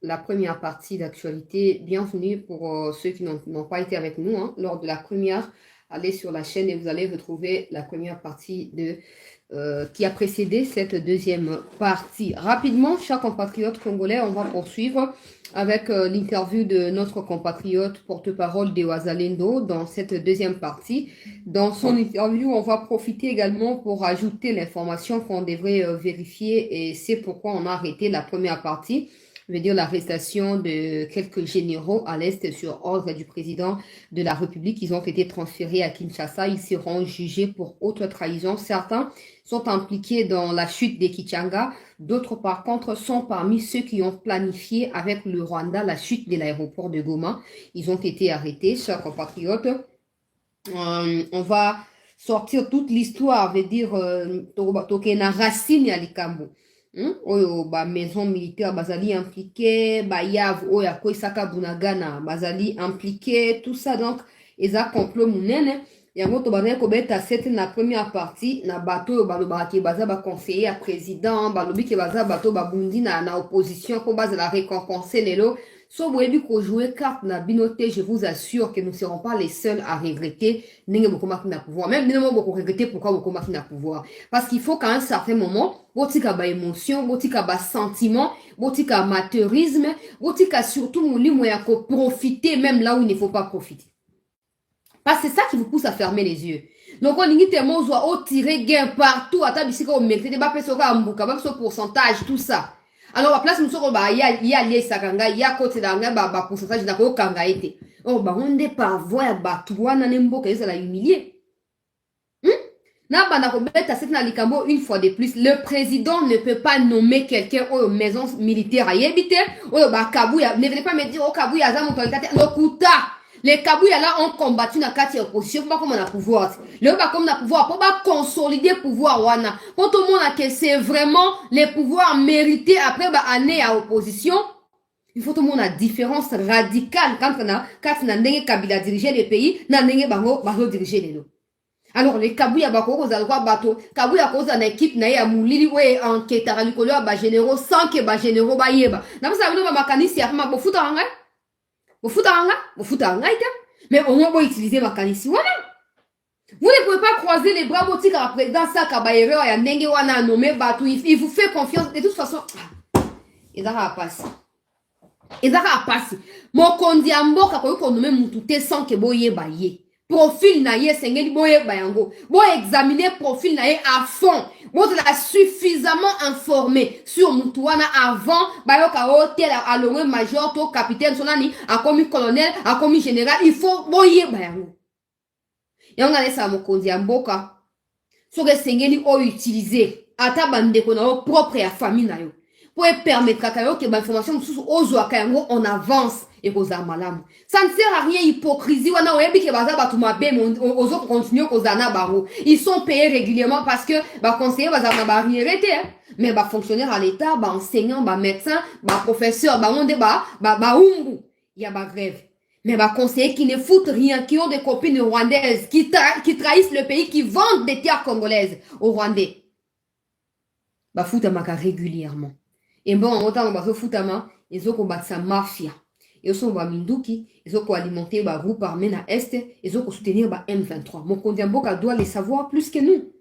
la première partie d'actualité. Bienvenue pour ceux qui n'ont pas été avec nous lors de la première. Allez sur la chaîne et vous allez retrouver la première partie qui a précédé cette deuxième partie. Rapidement, chers compatriotes congolais, on va poursuivre avec l'interview de notre compatriote porte-parole de Ouazalendo dans cette deuxième partie. Dans son interview, on va profiter également pour ajouter l'information qu'on devrait vérifier et c'est pourquoi on a arrêté la première partie. Je veux dire l'arrestation de quelques généraux à l'Est sur ordre du président de la République. Ils ont été transférés à Kinshasa. Ils seront jugés pour haute trahison. Certains sont impliqués dans la chute des Kichanga. D'autres, par contre, sont parmi ceux qui ont planifié avec le Rwanda la chute de l'aéroport de Goma. Ils ont été arrêtés, chers compatriotes. On va sortir toute l'histoire, veut dire, Tokena Racine Alikambo. Oyo ba maison militaire bazali impliqué, ba yav oya koisaka bunagana bazali impliqué, tout ça donc eza complot munene. Yango to bazali kobeta cette na première partie na bato yo baloba ki baza ba conseiller à président, balobi ki baza bato ba bundi na opposition ko baza la récompenser lelo. So boyebi ko jouer carte na binoté, je vous assure que nous ne serons pas les seuls à regretter n'enge bokoma na pouvoir. Même nous beaucoup regretter pourquoi bokoma na pouvoir. Parce qu'il faut qu'à un certain moment, botika ba émotion, botika ba sentiment, botika amateurisme, botika surtout mouli moya ko profiter même là où il ne faut pas profiter. Parce que c'est ça qui vous pousse à fermer les yeux. Donc on dit tellement on tirer gain partout à ta bisika au mérite ba pesoka ambuka ba ce pourcentage tout ça. Alors à place nous sommes ba ya lié sakanga ya côté danga ba pourcentage na ko kanga été. Oh ba on pas voir ba toi na nemboka ils la humilier. Na bana ko beta cette na likambo une fois de plus le président ne peut pas nommer quelqu'un aux maisons militaires à yebite. Oh ba kabuya ne venez pas me dire oh kabuya za mon le kuta. Les Kabouya là ont combattu na kati ya opposition pour pas comme on a pouvoir. Le pas comme on a pouvoir pour pas consolider pouvoir wana. Pour tout le monde que c'est vraiment les pouvoirs mérités après ba année à opposition. Il faut tout le monde a différence radicale quand on a ndenge Kabila diriger les pays, na ndenge bango diriger les lots. Alors les Kabouya ba ko za kwa bato, Kabouya ko za na équipe na ya mulili we enquêteur likolo ba généraux sans que ba généraux ba yeba. Na ça bino ba makanisi ya ma bofuta hanga. Mais au moins, vous utilisez ma canisse. Voilà. Vous ne pouvez pas croiser les bras boutiques à la présidence, ça, Kabayere, et à Nenge, Wana, nommé Batou. Il vous fait confiance. De toute façon, il va passer. Il va passer. Mon condi ambo, quand nommé Moutouté sans que boye baye. Profil na ye, sengeli boye bayango. Bon, examiner profil na ye à fond. Bon, la suffisamment informé sur Moutouana avant, bayoka hôtel à l'homme major, to capitaine, sonani, a commis colonel, a commis général, il faut boye bayango. Yanga lesa mokondi amboka. So que sengeli o utiliser, ata bande ko na o propre ya famille na yo. Pour permettre que l'information on avance et aux malamu. Ça ne sert à rien hypocrisie. Ils sont payés régulièrement parce que conseiller mais fonctionnaire à l'État, enseignant, médecin, professeur, il y a grève. Mais conseillers qui ne foutent rien, qui ont des copines rwandaises, qui trahissent le pays, qui vendent des terres congolaises aux Rwandais. Foutent régulièrement. Et bon, en autant que foutama, ils ont combattu sa mafia. Ils ont minduki, ils ont alimenter le groupe armé na Est, ils ont soutenir M23. Mon Kondiamboka doit les savoir plus que nous.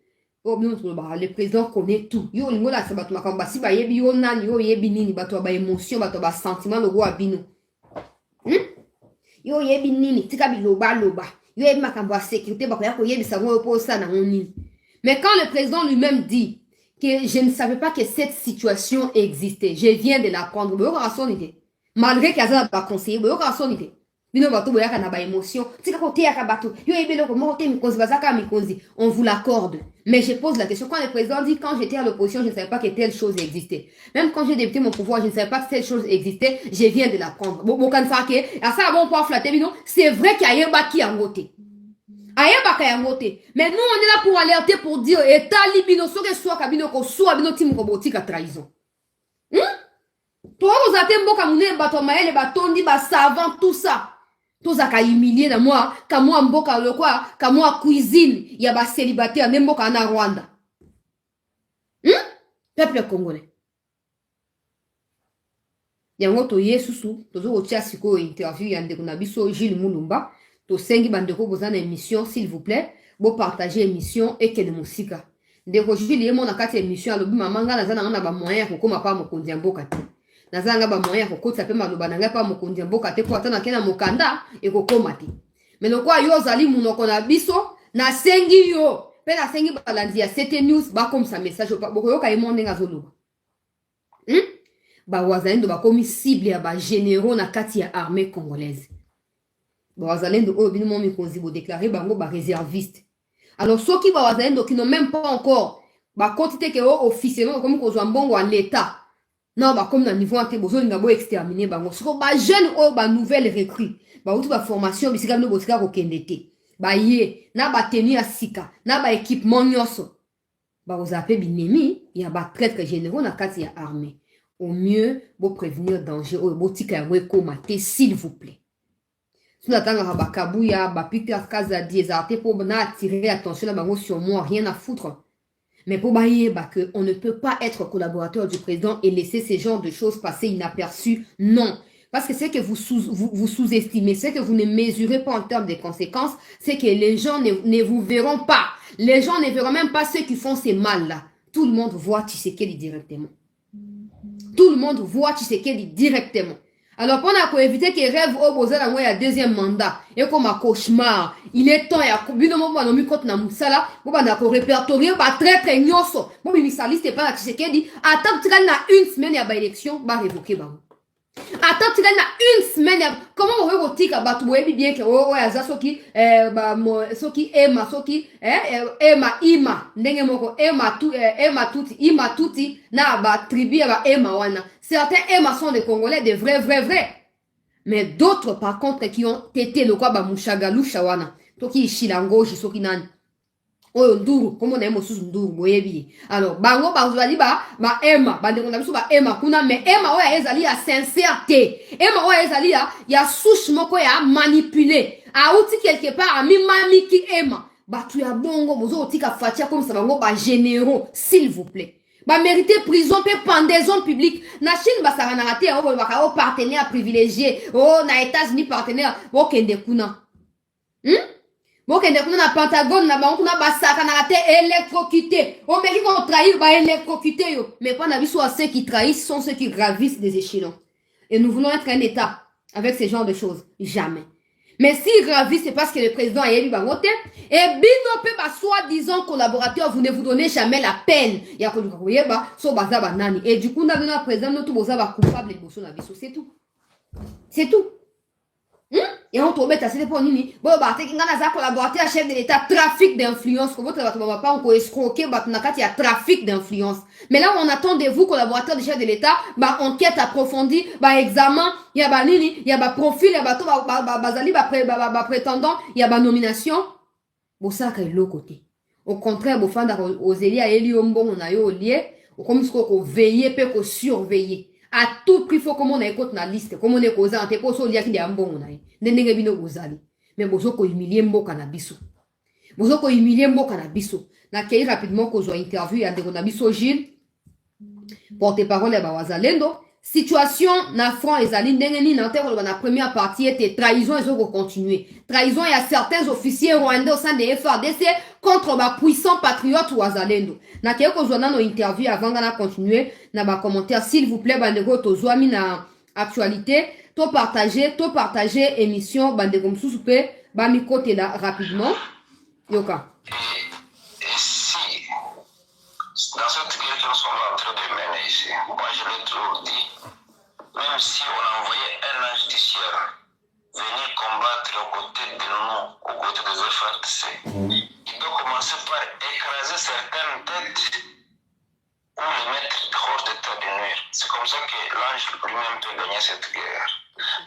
Le président connaît tout. Yo lingola sa batu makamba si ba yebi yo nani yo yebi nini batu ba émotion batu ba sentiment logo abino. Yo yebi nini tika biloba loba. Yo yebi makamba sécurité ba ko yebi savoir pour ça na nini. Mais quand le président lui-même dit que je ne savais pas que cette situation existait. Je viens de l'apprendre. Malgré qu'il y a un conseiller, on vous l'accorde. Mais je pose la question, quand le président dit, quand j'étais à l'opposition, je ne savais pas que telle chose existait. Même quand j'ai débuté mon pouvoir, je ne savais pas que telle chose existait. Je viens de l'apprendre. C'est vrai qu'il y a un baki à côté. Mais nous, on est là pour alerter, pour dire, État libino, soit kabino, soit bino tim robotique à trahison. Toi, vous avez mboka mouné, bato maele, batondi, savant, tout ça. Tout ça ka humilié na moi, ka moi mboka le quoi, ka moi cuisine, ya ba célibataire, même mboka na Rwanda. Peuple congolais. yango toye susu tozokotia sikoyo interview ya ndeko na biso Gilles Mulumba tosengi bandeko boza na émission s'il vous plaît bopartage émission ekende mosika ndeko Gilles ye mo na kati ya émission alobi mama nga naza nanga na bamoyen ya kokóma pa mokonzi ya mboka te naza nanga bamoyen ya kokotisa mpe maloba na ngai pa mokonzi ya mboka te po ata nake na mokanda ekokóma te me lokwa yo ozali munoko na biso nasengi yo mpe nasengi balandi ya CT News bakomisa message bokoyoka ye mo ndenge azoloba bawazalendo bakomi cible ya bagénéraux na kati ya armée congolaise bawazalendo oyo bino mo mikonzi bodéclaré bango baréserviste alors soki bawazalendo qui n'ont même pas encore bakoti te ke oyo officiellement bakomi kozwa mbongo ya l'état non bakomi na niveau ante bozolinga bo exterminer bango siko bajeune oyo banouvelle recrue bauti baformation bisika bino botika kokende te baye na batenu ya sika na baéquipement nyonso bakozala mpe binemi ya batraître généraux na kati ya armée au mieux pour prévenir danger au botika ya wekomate s'il vous plaît si natanga bakabuya Peter Kazadi ezarte pour na attirer attention na bango sur moi rien à foutre mais pour bayeba que on ne peut pas être collaborateur du président et laisser ces genres de choses passer inaperçues non parce que c'est que vous sous-estimez c'est que vous ne mesurez pas en termes de conséquences c'est que les gens ne vous verront pas les gens ne verront même pas ceux qui font ces mal là tout le monde voit Tshisekedi directement. Tout le monde voit Tshisekedi directement. Alors, pour éviter qu'il rêve au Bozala, il y a deuxième mandat. Et comme un cauchemar, il est temps, il y a combien de moments dans le micro de Moussala, pour répertorier, très très nyoso. Bon, mais ça liste pas Tshisekedi. Attends, tu gagnes une semaine, il y a une élection, bah révoquer, bah. Attends, tu gagnes une semaine, comment on veut dire que bah tu vois bien que oh ouais ça soki soki ema soki ema ima ndenge moko ema tuti na ba tribu ba ema wana certains ema sont des Congolais des vrais mais d'autres par contre qui ont été le quoi ba mushagalusha wana toki shilango soki nani oyo nduru comme on aime aussi nduru boyebi alors bango bazali ba ema bandeko na biso ba ema kuna mais ema oyo ezali ya sincérité ema oyo ezali ya souche moko ya manipuler auti quelque part ami mami ki ema batu ya bongo bozo otika fatia comme ça bango ba généraux s'il vous plaît ba mériter prison pe pendaison publique na Chine ba sara na raté o ba o partenaire privilégié oh na États-Unis partenaire o kende kuna bokende kuna na Pentagone na bango kuna basaka na te électrocuté on mérite qu'on trahir ba électrocuté yo mais pas na biso ceux qui trahissent sont ceux qui gravissent des échelons et nous voulons être un état avec ce genre de choses jamais mais s'ils gravissent c'est parce que le président a élu bango te et bino pe ba soi-disant collaborateurs vous ne vous donnez jamais la peine ya ko yeba so baza banani et du coup na bino président no tout boza ba coupable boso na biso c'est tout et on tombe à ce point nini bon bah t'es qu'un azar collaborateur chef de l'état trafic d'influence comme votre va pas encore escroquer bah il y a trafic d'influence mais là on attend de vous collaborateurs du chef de l'état bah enquête approfondie bah examen il y a bah nini il y a bah profil il y a bah tout bazali bah prétendant il y a bah nomination bon ça qu'est l'autre côté au contraire bon fanda aux élias Eliombo on a eu au lieu comme ce qu'on veiller peut qu'on surveiller à tout prix faut comme on écoute na liste comme on est causé en te poso lia ki ndiambo on a ndenge bino bozali mais bozo ko humilier mboka na biso na kei rapidement ko zo interview ya ndeko na biso Gilles porte-parole ya bawazalendo situation na front ezali ndenge ni na terre na première partie était trahison et zo continuer trahison il y a certains officiers rwandais au sein des FARDC contre ma puissant patriote wazalendo na kei ko zo na no interview avant na continuer na ba commentaire s'il vous plaît bandeko tozwami na actualité to partager émission bandeko msusu pe ba mi côté là rapidement yoka dans cette guerre que nous sommes en train de mener ici, moi je l'ai toujours dit, même si on a envoyé un ange du ciel venir combattre aux côtés de nous, aux côtés des FARDC, il doit commencer par écraser certaines têtes ou les mettre hors d'état de nuire. C'est comme ça que l'ange lui-même peut gagner cette guerre.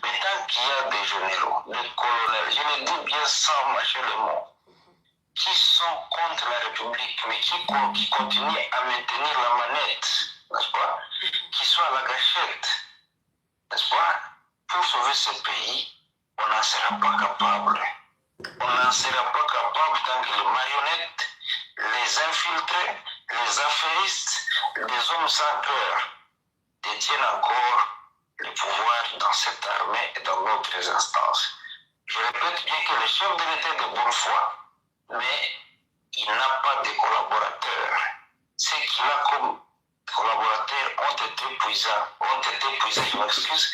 Mais tant qu'il y a des généraux, des colonels, je le dis bien sans mâcher le mot, qui sont contre la République, mais qui continuent à maintenir la manette, n'est-ce pas? Qui sont à la gâchette, n'est-ce pas? Pour sauver ce pays, on n'en sera pas capable. On n'en sera pas capable tant que les marionnettes, les infiltrés, les affairistes, les hommes sans cœur détiennent encore le pouvoir. cette armée et dans d'autres instances. Je répète bien que le chef de l'État est de bonne foi, mais il n'a pas de collaborateurs. Ce qu'il a comme collaborateurs ont été puisés, je m'excuse,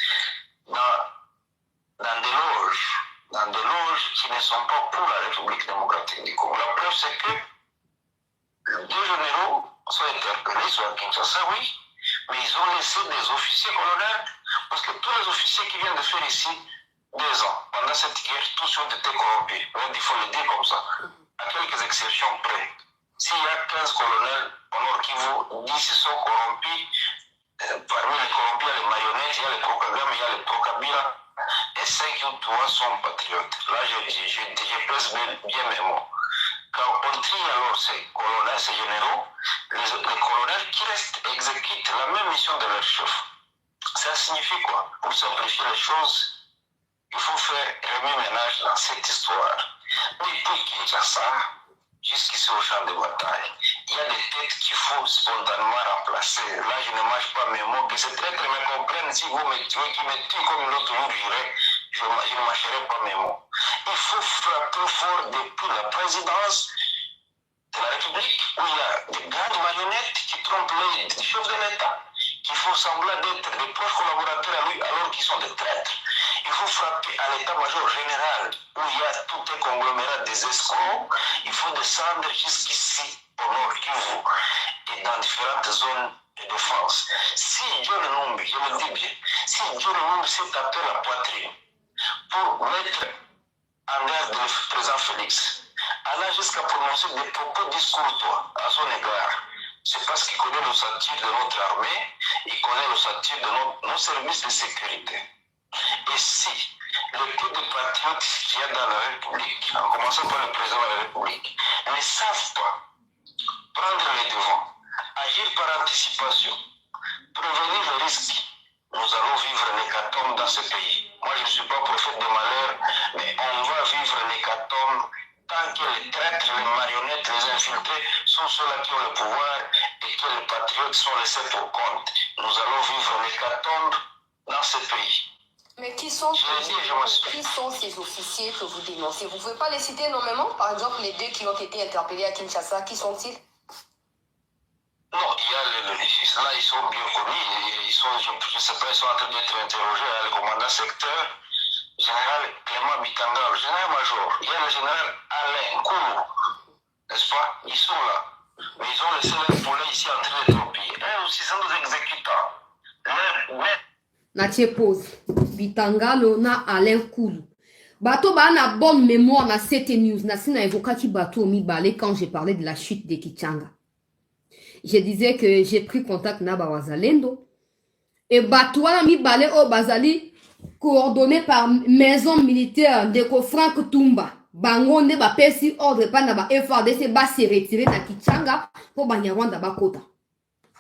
dans des loges qui ne sont pas pour la République démocratique du Congo. La preuve, c'est que deux généraux sont interpellés, soit à Kinshasa, oui, mais ils ont laissé des officiers colonels, parce que tous les officiers qui viennent de faire ici 2 ans, pendant cette guerre, tous ont été corrompus. Il faut le dire comme ça, à quelques exceptions près. S'il y a 15 colonels au Nord Kivu, 10 sont corrompus. Parmi les corrompus, il y a les marionnettes, il y a les pro-Kagame, il y a les pro-Kabila, et 5 ou 3 sont patriotes. Là, je pèse bien mes mots. Quand on trie alors ces colonels, ces généraux, les colonels qui restent exécutent la même mission de leur chef. Ça signifie quoi? Pour simplifier les choses, il faut faire remue-ménage dans cette histoire. Depuis Kinshasa, jusqu'ici au champ de bataille, il y a des têtes qu'il faut spontanément remplacer. Là, je ne mâche pas mes mots, que ces traîtres me comprennent. Si vous me tuez, qui me tuent comme l'autre vous dirait, je ne mâcherai pas mes mots. Il faut frapper fort depuis la présidence de la République, où il y a des grandes marionnettes qui trompent les chefs de l'État, qui font semblant d'être des proches collaborateurs à lui, alors qu'ils sont des traîtres. Il faut frapper à l'état-major général, où il y a tout un conglomérat des escrocs. Il faut descendre jusqu'ici, au Nord Kivu, et dans différentes zones de défense. Si John Numbi, je le dis bien, si John Numbi s'est tapé la poitrine pour mettre en garde le président Félix, allant jusqu'à prononcer des propos discourtois à son égard, c'est parce qu'il connaît l'ossature de notre armée, il connaît l'ossature de nos services de sécurité. Et si le peu de patriotes qu'il y a dans la République, en commençant par le président de la République, ne savent pas prendre les devants, agir par anticipation, prévenir le risque, nous allons vivre l'hécatombe dans ce pays. Moi, je ne suis pas prophète de malheur, mais on va vivre l'hécatombe tant que les traîtres, les marionnettes, les infiltrés sont ceux-là qui ont le pouvoir et que les patriotes sont laissés pour compte. Nous allons vivre l'hécatombe dans ce pays. Mais qui sont ces officiers que vous dénoncez? Vous ne pouvez pas les citer énormément? Par exemple, les 2 qui ont été interpellés à Kinshasa, qui sont-ils? Non, il y a là, ils sont bien connus, je ne sais pas, ils sont en train d'être interrogés, le commandant secteur, général Clément Bitanga, le général-major, il y a le général Alain Koulou, n'est-ce pas? Ils sont là, mais ils ont laissé leur poulet ici en train d'être oubliés. Eux aussi sont des exécutants. Natie pause. Bitanga na Alain Koulou. Bato ba na bonne mémoire na CT News. Na sina évoqué qui bateau mi balé quand j'ai parlé de la chute de Kichanga. Je disais que j'ai pris contact na Bawazalendo. Et bateau na mi balé au Bazali coordonné par maison militaire de Frank Tumba. Bangonde ba pesi ordre pa na ba FRDC ba se retirer na Kichanga pour Banyarwanda ba kota.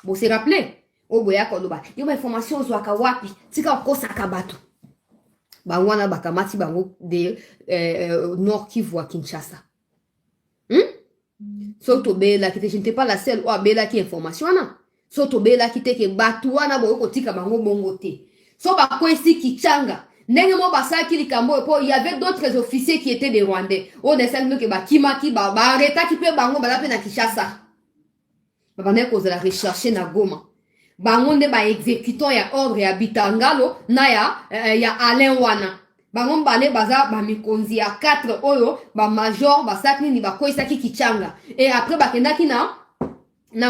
Vous vous rappelez? Oboya koloba yo ba information zwaka wapi tika okosaka bato bangwana bakamati bango de Nord Kivu à Kinshasa. Soto bela kite, je n'étais pas la seule ou bela qui information na soto bela kite ke bato wana boyo kotika bango bongo te so ba kwesi Kichanga ndenge mo basaki likambo po il y avait d'autres officiers qui étaient des Rwandais o descend que ba kimaki ba arrêta qui peut bango ba na Kinshasa ba ne cause la rechercher na Goma. Bangonde ba exécutant ya ordre ya Bitangalo na ya Alain wana. Bangon bale baza ba mikonzi ya 4 oyo ba major ba sakni ni ba koisaki Kichanga. Et après ba kendaki na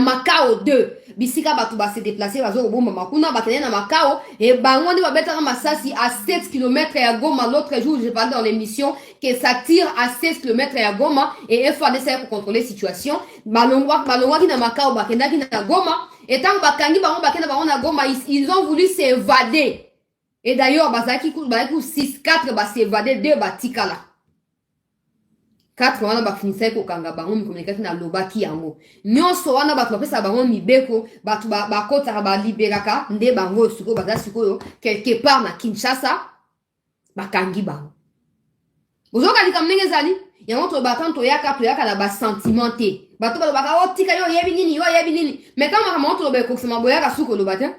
Makao 2. Bisika batu ba se déplacer bazo bomba makuna ba kende na Makao et bangonde ba betaka masasi à 7 km ya Goma. L'autre jour j'ai parlé dans l'émission que ça tire à 16 km ya Goma et il fallait ça pour contrôler la situation. Balongwa ki na Makao ba kendaki na Goma. Et tant que ils ont voulu s'évader. Et d'ailleurs, bazaki 6, 4 ba s'évader, 2 ba tikala. 4 wana ba finissait ko kanga bango mi communication na lobaki yango. Nyonso wana ba topesa bango mibeko, batu ba kota ba liberaka, nde bango suko baza suko quelque part na Kinshasa, ba kangi bango. Ozoka likamnenge zali, yango to batanto yaka na ba sentimenté. Bato ba baka tika yo yebi nini. Mais quand ma montre be ko sama boya ka suko lo batin.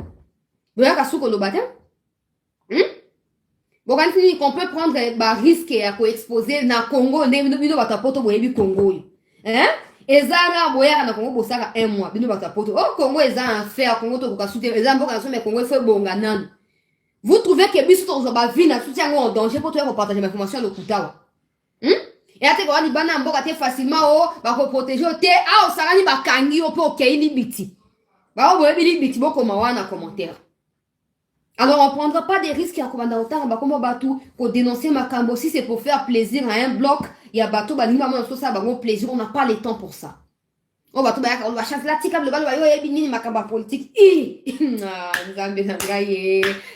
Bon, qu'on peut prendre un risque et exposer na Congo, bino batapoto boyebi Congo. Hein? Ezana boya na Congo bosaka 1 mois, bino batapoto. Oh, Congo eza en fer, Congo to koka soutenir, eza mboka na so mais Congo fait bonga nan. Vous trouvez que biso to ba vie na soutien en danger pour toi partager l'information le kutawa. Et ate ko ali bana mboka te facilement ba ko protéger te ah osala ni bakangi o po kei ni biti. Ba o boyebi ni biti boko mawana commentaire. Alors, on ne prendra pas des risques à commander autant, on va comme bateau pour dénoncer Makambo. Si c'est pour faire plaisir à un bloc, il y a bateau, bah, ça va plaisir, on n'a pas le temps pour ça. On va chanter la tika, le bal, il y a Makamba politique.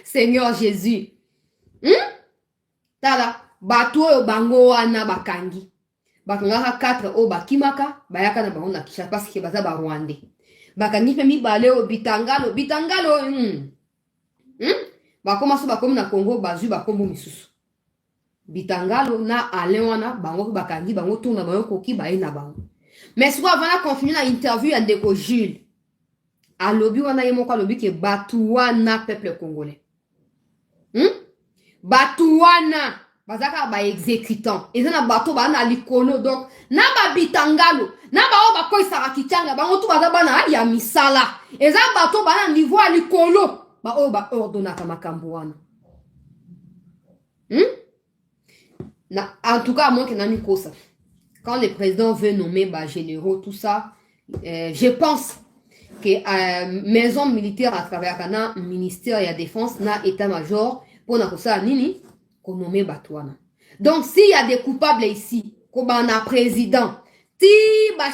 Seigneur Jésus. Tala, bateau, bango, ana, bakangi. Bakanga 4 au bakimaka, bayaka na bango na kisha, parce que baza ba Rwandais. Bakangi fait mi balé au bitangalo. Bakomaso bakomi na Congo bazu bakombo misusu. Bitangalo na alewana bango bakangi bango tuna bango koki baye na bango. Mais soit avant la continuer na interview ya ndeko Jules. Alobi wana yemoko alobi ke batuwana peuple congolais. Batuwana bazaka ba exécutant. Eza na bato ba na likolo donc na ba bitangalo na ba o ba koisa kitanga bango tu baza bana ya misala. Eza bato ba na niveau ya likolo. Ba o ba ordonnaka makambo wana. En tout cas, moi, quand le président veut nommer généraux, tout ça, je pense que maison militaire à travers le ministère de la Défense, na état-major, pour ça, nini, qu'on nomme Batouana. Donc, s'il y a des coupables ici, comme un président, si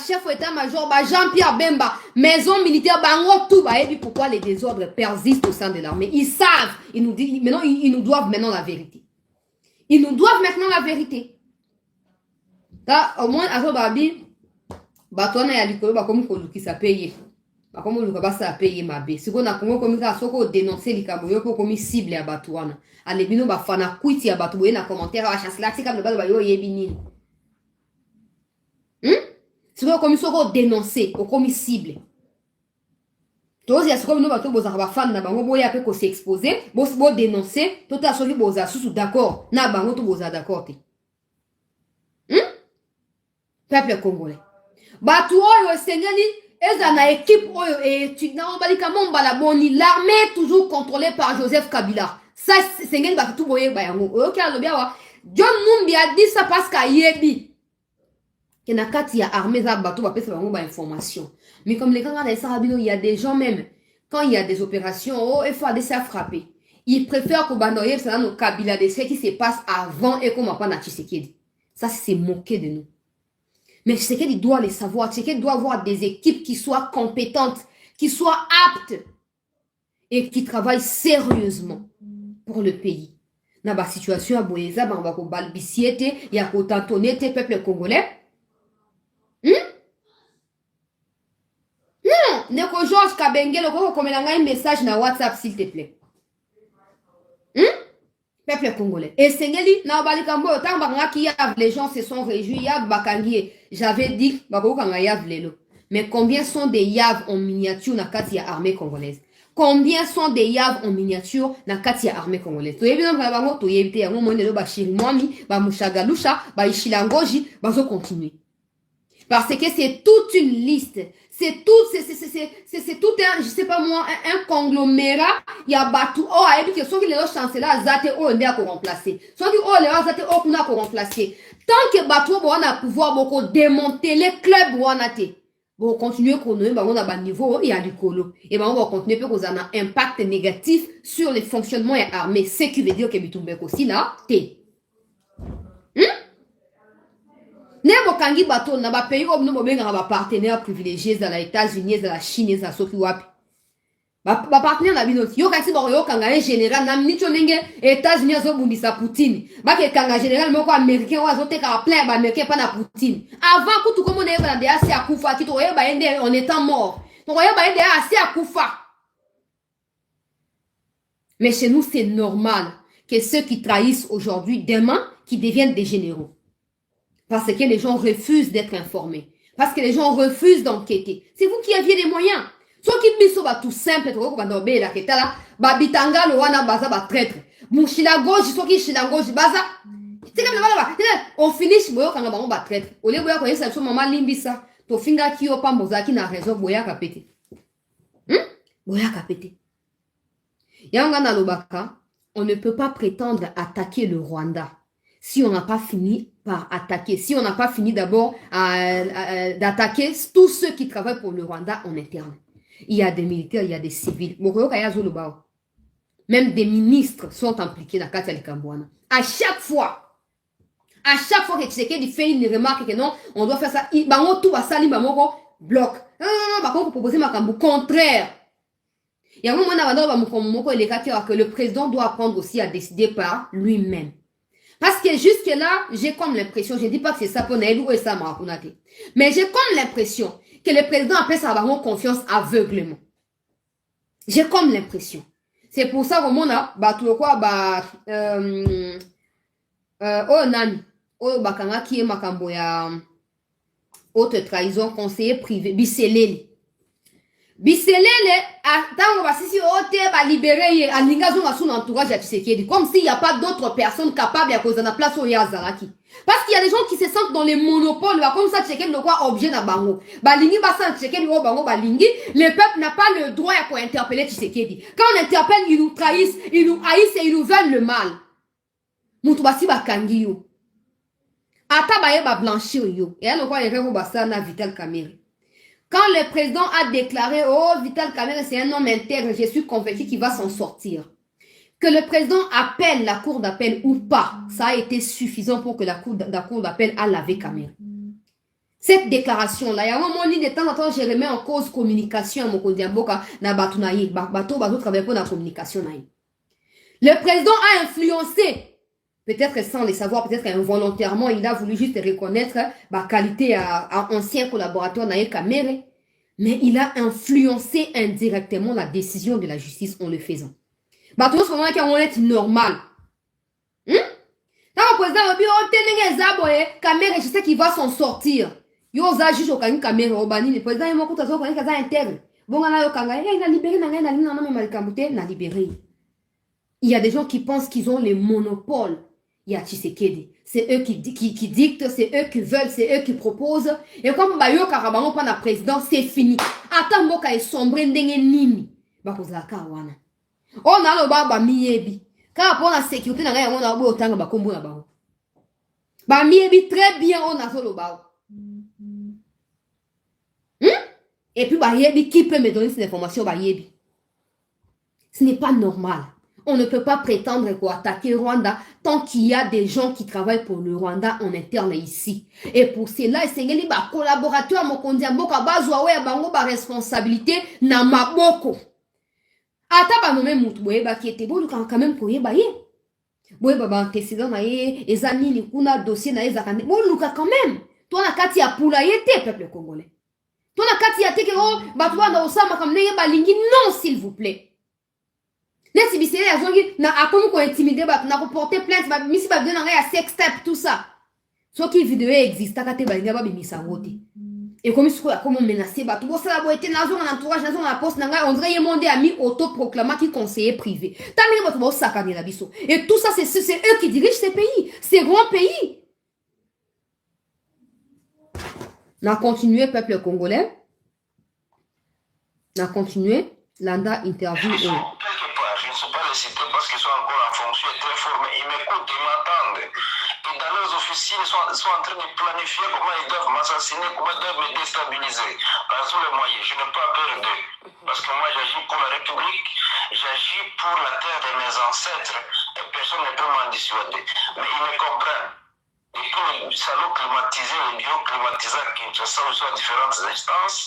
chef d'état-major, Jean-Pierre Bemba, maison militaire, tout, et puis pourquoi les désordres persistent au sein de l'armée. Ils savent, ils nous disent, maintenant, ils nous doivent maintenant la vérité. Ils nous doivent maintenant la vérité. Là, au moins, à ce babi, Batouana ya likolo, comme Koluki sa paye. Comme Luka basa paye ma bé. Si on a comme ça, soko dénoncer les caboyo pour comme cible à Batouana. Allez, bino bafana kuiti à Batoué na commentaire à chasse là, c'est comme le bas de yebini. Si vous avez soko dénoncer, ou comme cible. Tous les comme nous bateau bozaka bafana na bango boya pe ko s'exposer, bo dénoncer, tout à sovi boza sous d'accord. Na bango to boza d'accord te. Peuple congolais. Batu oyo sengeli eza na équipe oyo étudiant balika momba la boni l'armée toujours contrôlée par Joseph Kabila. Ça sengeli ba tout boye ba yango. OK alobia wa John Numbi a dit ça parce qu'a yebi. Que na kati ya armée za bato ba pesa bango ba information. Mais comme les gars dans Sarabino, il y a des gens même quand il y a des opérations, il faut aller se frapper. Ils préfèrent que banoyer ça dans Kabila de ce qui se passe avant et comment pas na Tshisekedi. Ça c'est moquer de nous. Mais Tshisekedi doit les savoir. Tshisekedi doit avoir des équipes qui soient compétentes, qui soient aptes et qui travaillent sérieusement pour le pays. Dans la situation à Boyeza, on va balbicier, il y a qu'au tantonner, peuple congolais. Non, Neko Georges Kabengelo, on va un message dans WhatsApp, s'il te plaît. Peuple congolais. Et Sengeli, les gens se sont réjouis. J'avais dit, mais combien sont des yav en miniature dans la armée congolaise? Combien sont des yav en miniature dans la armée congolaise? Parce que c'est toute une liste. C'est tout un, je sais pas moi, un conglomérat. Il y a Batou. Oh, et puis que ceux qui les chanceliers Zate oh on est à remplacer. Ceux qui oh les Zate oh on a remplacer. Tant que Batou on a pouvoir beaucoup démonter les clubs on a été. Bon continuer qu'on on a bas niveau il y a du colo. Et ben on va continuer pour qu'on a un impact négatif sur le fonctionnement et armée. Ce qui veut dire que Bitumbek aussi là t'es. Nebo kangi bateau na ba pays comme nous benga ba partenaires privilégiés dans les États-Unis, dans la Chine, dans soki wapi. Ba partenaire na bino yo kasi ba yo kanga général na mnicho nenge États-Unis zo bundisa Poutine. Ba ke kanga général moko américain wa zo te ka plein ba américain pas na Poutine. Avant que tout comme on est dans des assez à Koufa qui to ba ende en étant mort. To ba ende assez à Koufa. Mais chez nous c'est normal que ceux qui trahissent aujourd'hui demain qui deviennent des généraux. Parce que les gens refusent d'être informés. Parce que les gens refusent d'enquêter. C'est vous qui aviez les moyens. Ceux qui sont tout simple, bitanga le wana baza ba traître. Mouchila gauche, soki chila gauche, baza. On finit, boyo kanga bango ba traite. Ole boya koyesa biso mama limbisa. To finga ki yo pa mozaki na raison boya kapete. Boya kapete. Yanga na lobaka, on ne peut pas prétendre attaquer le Rwanda si on n'a pas fini par attaquer, si on n'a pas fini d'abord d'attaquer tous ceux qui travaillent pour le Rwanda en interne. Il y a des militaires, il y a des civils. Même des ministres sont impliqués dans Katia Kambouana. À chaque fois que Tshisekedi fait une remarque que non, on doit faire ça, tout va salir, bloc. Non, pour proposer ma cambo contraire. Il y a un moment que le président doit apprendre aussi à décider par lui-même. Parce que jusque-là, j'ai comme l'impression, je ne dis pas que c'est ça pour Naïlou ou ça m'a raconté, mais j'ai comme l'impression que le président appelle ça avoir confiance aveuglément. J'ai comme l'impression. C'est pour ça qu'au moment là, nani, bakanga qui est makambo ya haute trahison, conseiller privé, Biselele. Biselele, attends, on va si on libérer à son entourage à Tshisekedi, comme s'il n'y a pas d'autres personnes capables à cause de la place où il y a Zaraki. Parce qu'il y a des gens qui se sentent dans les monopoles, comme ça, Tshisekedi ne quoi objet na bango. Balingi basa Tshisekedi ou bango balingi, le peuple n'a pas le droit à interpeller Tshisekedi. Quand on interpelle, ils nous trahissent, ils nous haïssent et ils nous veulent le mal. Moutouba bakangi yo. Ata baye ba blanchir yo. Et elle quoi yere basa na Vital Kamerhe. Quand le président a déclaré, oh, Vital Kamerhe, c'est un homme intègre, je suis convaincu qu'il va s'en sortir. Que le président appelle la cour d'appel ou pas, ça a été suffisant pour que la cour d'appel a lavé Kamerhe. Cette déclaration-là, il y a un moment de temps en temps, je remets en cause communication à mon Kondiamboka, na batunaï, bato travailler pour la communication. Le président a influencé, peut-être sans le savoir, peut-être involontairement, il a voulu juste reconnaître ma qualité à ancien collaborateur Naye Kamerhe, mais il a influencé indirectement la décision de la justice en le faisant. Bah, tout ce moment qu'on est normal. Quand le président a dit, oh, tenez les Kamerhe, je sais qu'il va s'en sortir. Yo, za juge au Kani Kamerhe, au bani, le président, il m'a coûté à son intègre. Bon, on a yo Kanga, il a libéré, il a libéré. Il y a des gens qui pensent qu'ils ont les monopoles. Il y a Tshisekedi. C'est eux qui dictent, c'est eux qui veulent, c'est eux qui proposent. Et comme Bayo Karabango prend la présidence, c'est fini. Attends, Moka est sombre, ndenge nini. Bakoza kawana. On a le baba miyebi. Quand on a la sécurité, on a le temps de kombo na bao. Ba miyebi très bien, on a le bao. Et puis ba yebi, qui peut me donner cette information, ba yebi? Ce n'est pas normal. On ne peut pas prétendre attaquer Rwanda tant qu'il y a des gens qui travaillent pour le Rwanda en interne ici. Et pour cela, c'est les collaborateurs Mokondiamboka bazwawe bango ba responsabilité na maboko. Ata ba nommé mutu boyeba qui était bon quand même pour yeba ye. Boyeba ba antécédent na ye, ezani ni kuna dossier na ezakande. Bon luka quand même. Toi na kati ya pula yete peuple congolais. Toi na kati ya teke oh batwa na osama comme ne ba lingi non s'il vous plaît. Les Biselele a zongi na akomi ko intimider ba na ko porter plainte ba misi ba donner un sex step tout ça. So qui vidéo existe ta kate ba linga ba bimisa ngote. Et comme ce comment menacer ba tout ça la boité na zone entourage na zone la poste na nga on dirait monde ami autoproclamant qui conseiller privé. Tani ba to sakani la biso. Et tout ça c'est eux qui dirigent ces pays, ces grands pays. Na continuer peuple congolais. Na continuer Landa interview. Je ne sais pas les citer parce qu'ils sont encore en fonction et très formés. Ils m'écoutent, ils m'attendent. Et dans leurs officines, ils sont en train de planifier comment ils doivent m'assassiner, comment ils doivent me déstabiliser. Par tous les moyens. Je n'ai pas peur d'eux. Parce que moi, j'agis pour la République, j'agis pour la terre de mes ancêtres. Et personne ne peut m'en dissuader. Mais ils me comprennent. Et tous les salauds climatisés, les bioclimatisés qui sont sur différentes instances,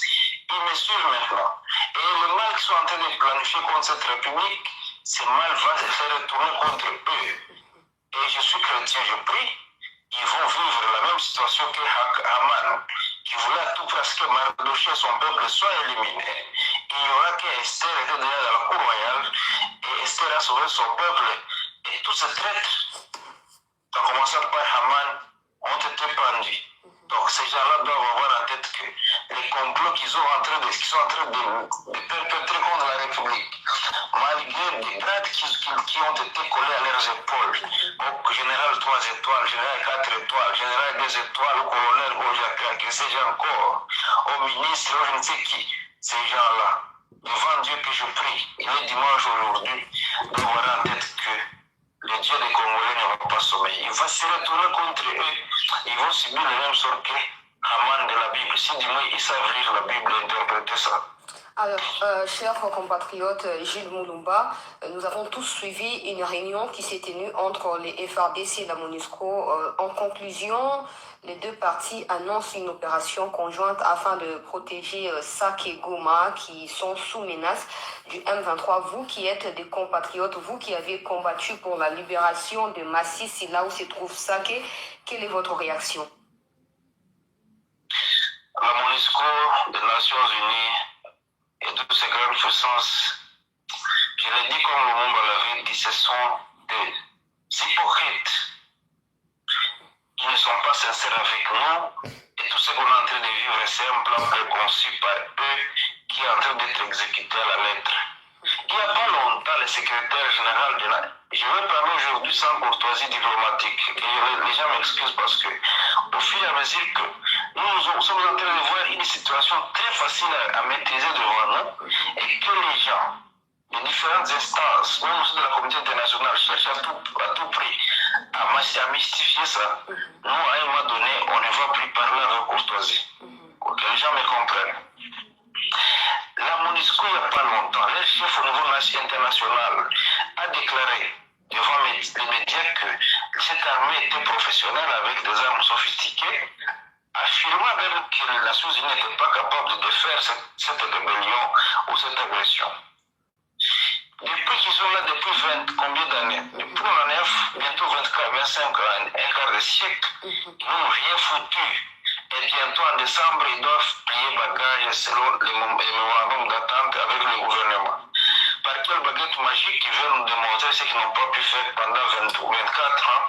ils me suivent maintenant. Et le mal qu'ils sont en train de planifier contre cette République, ce mal va se faire retourner contre eux. Et je suis chrétien, je prie, ils vont vivre la même situation que Haman, qui voulait à tout presque Mardoché, son peuple, soit éliminé. Il y aura qu'Esther était déjà dans la cour royale, et Esther a sauvé son peuple. Et tous ces traîtres, en commençant par Haman, ont été pendus. Donc ces gens-là doivent avoir en tête que les complots qu'ils sont en train de perpétrer contre la République, malgré des grades qui ont été collés à leurs épaules, au général 3 étoiles, général 4 étoiles, général 2 étoiles, au colonel, au Jacques, que sais-je encore, au ministre, au je ne sais qui, ces gens-là, devant Dieu que je prie, il est dimanche aujourd'hui, d'avoir en tête que les dieux des Congolais ne vont pas sommeiller. Il va se retourner contre eux. Ils vont subir le même sort que Haman de la Bible. Si du moins ils savent lire la Bible et interpréter ça. Alors, chers compatriotes Gilles Moulumba, nous avons tous suivi une réunion qui s'est tenue entre les FRDC et la MONUSCO. En conclusion, les deux parties annoncent une opération conjointe afin de protéger Sake et Goma qui sont sous menace du M23. Vous qui êtes des compatriotes, vous qui avez combattu pour la libération de Masisi, là où se trouve Sake, quelle est votre réaction? La MONUSCO des Nations Unies et toutes ces grandes puissances, je l'ai dit comme Lumumba l'avait dit, ce sont des hypocrites. Ils ne sont pas sincères avec nous et tout ce qu'on est en train de vivre, c'est un plan préconçu par eux qui est en train d'être exécuté à la lettre. Il n'y a pas longtemps, le secrétaire général de la... Je vais parler aujourd'hui sans courtoisie diplomatique. Et les gens m'excusent parce que, au fur et à mesure que nous sommes en train de voir une situation très facile à maîtriser devant nous et que les gens de différentes instances, même aussi de la communauté internationale, cherchent à tout prix à mystifier ça, nous, à un moment donné, on ne va plus parler avec courtoisie. Que les gens me comprennent. La MONUSCO, il n'y a pas longtemps, leur chef au niveau international a déclaré devant les médias que cette armée était professionnelle avec des armes sophistiquées, affirmant même que les Nations Unies n'étaient pas capables de défaire cette rébellion ou cette agression. Depuis qu'ils sont là, depuis 20, combien d'années? Depuis on en est bientôt 24, 25 ans, un quart de siècle, ils n'ont rien foutu. Et bientôt en décembre, ils doivent plier bagages selon les mémorandums d'attente avec le gouvernement. Par quelle baguette magique ils veulent nous démontrer ce qu'ils n'ont pas pu faire pendant 24 ans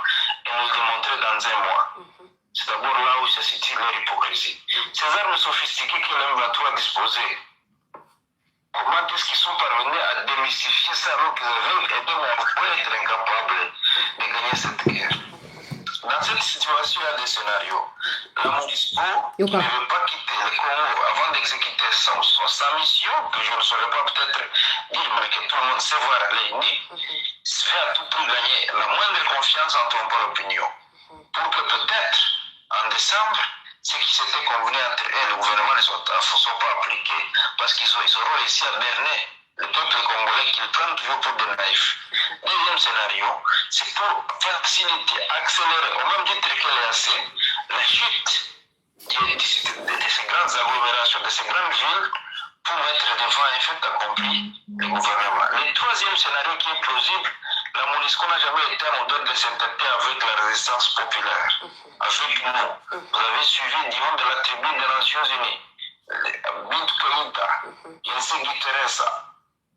et nous le démontrer dans un mois? C'est d'abord là où se situe leur hypocrisie. Ces armes sophistiquées que l'M23 a disposées, comment est-ce qu'ils sont parvenus à démystifier ça alors qu'ils avaient aidé à être incapables de gagner cette guerre? Dans cette situation, il y a des scénarios. La MONUSCO ne veut pas quitter le Congo avant d'exécuter sa mission, que je ne saurais pas peut-être dire, mais que tout le monde sait voir réunir, fait à tout prix gagner la moindre confiance en trompant l'opinion. Pour que peut-être, en décembre, ce qui s'était convenu entre eux, le gouvernement ne soit pas appliqué, parce qu'ils auront réussi à berner le peuple congolais qu'ils prennent toujours pour des naïfs. Deuxième scénario, c'est pour faciliter, accélérer, au même titre que l'EAC, la chute de ces grandes agglomérations, de ces grandes villes, pour mettre devant un fait accompli le gouvernement. Le troisième scénario qui est plausible, la MONUSCO n'a jamais été en odeur de sympathie avec la résistance populaire, avec nous. Vous avez suivi Dion de la tribune des Nations Unies, Bint Keïta, Yensé Guiterres,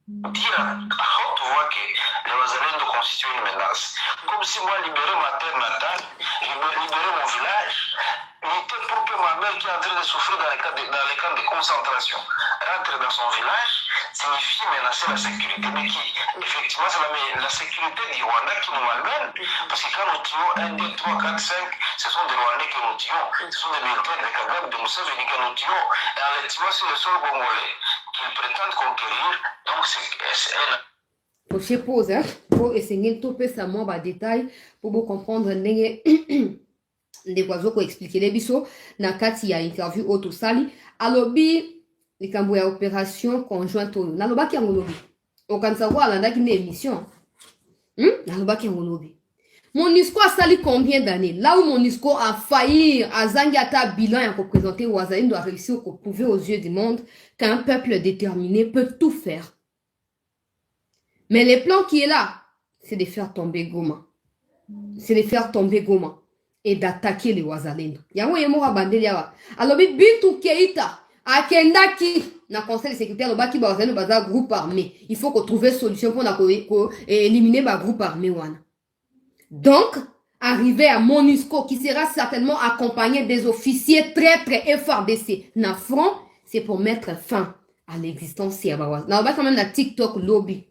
dire à haute voix que les Wazalendo constituent une menace. Comme si moi, libérer ma terre natale, libérer mon village, lutter pour que ma mère qui est en train de souffrir dans les camps de concentration rentre dans son village, signifie menacer la sécurité. Mais qui, effectivement, c'est la sécurité du Rwanda qui nous malmène. Parce que quand nous tuons 1, 2, 3, 4, 5, ce sont des Rwandais que nous tuons. Ce sont des militaires de Kagame, de Museveni que nous tuons. Et en les tuant sur le sol congolais, qu'ils prétendent conquérir, donc c'est un... Je pose, pour essayer de toper ça, moi, en détail, pour vous comprendre, des oiseaux qui expliquer les bisous, dans le cas, il y a interview auto sali, alors, les cambouis opération conjointe, dans le bas qui est en lobby. On peut savoir, là, qu'il y a une émission, dans le bas qui est en lobby. MONUSCO a sali combien d'années? Là où MONUSCO a failli, à Zangata bilan et à représenter Ouazalendo doit réussir à prouver aux yeux du monde qu'un peuple déterminé peut tout faire. Mais le plan qui est là, c'est de faire tomber Goma. C'est de faire tomber Goma et d'attaquer les Ouazalendo. Yango yemo rabandeli yawa. Alors Bintou Keïta, Akendaki, na conseil de sécurité, le baki Ouazalendo baza groupe armé. Il faut qu'on trouve une solution pour éliminer le groupe armé wana. Donc, arriver à MONUSCO, qui sera certainement accompagné des officiers traîtres FRDC, na front, c'est pour mettre fin à l'existence de Yabawa. Na ba quand même na TikTok lobby.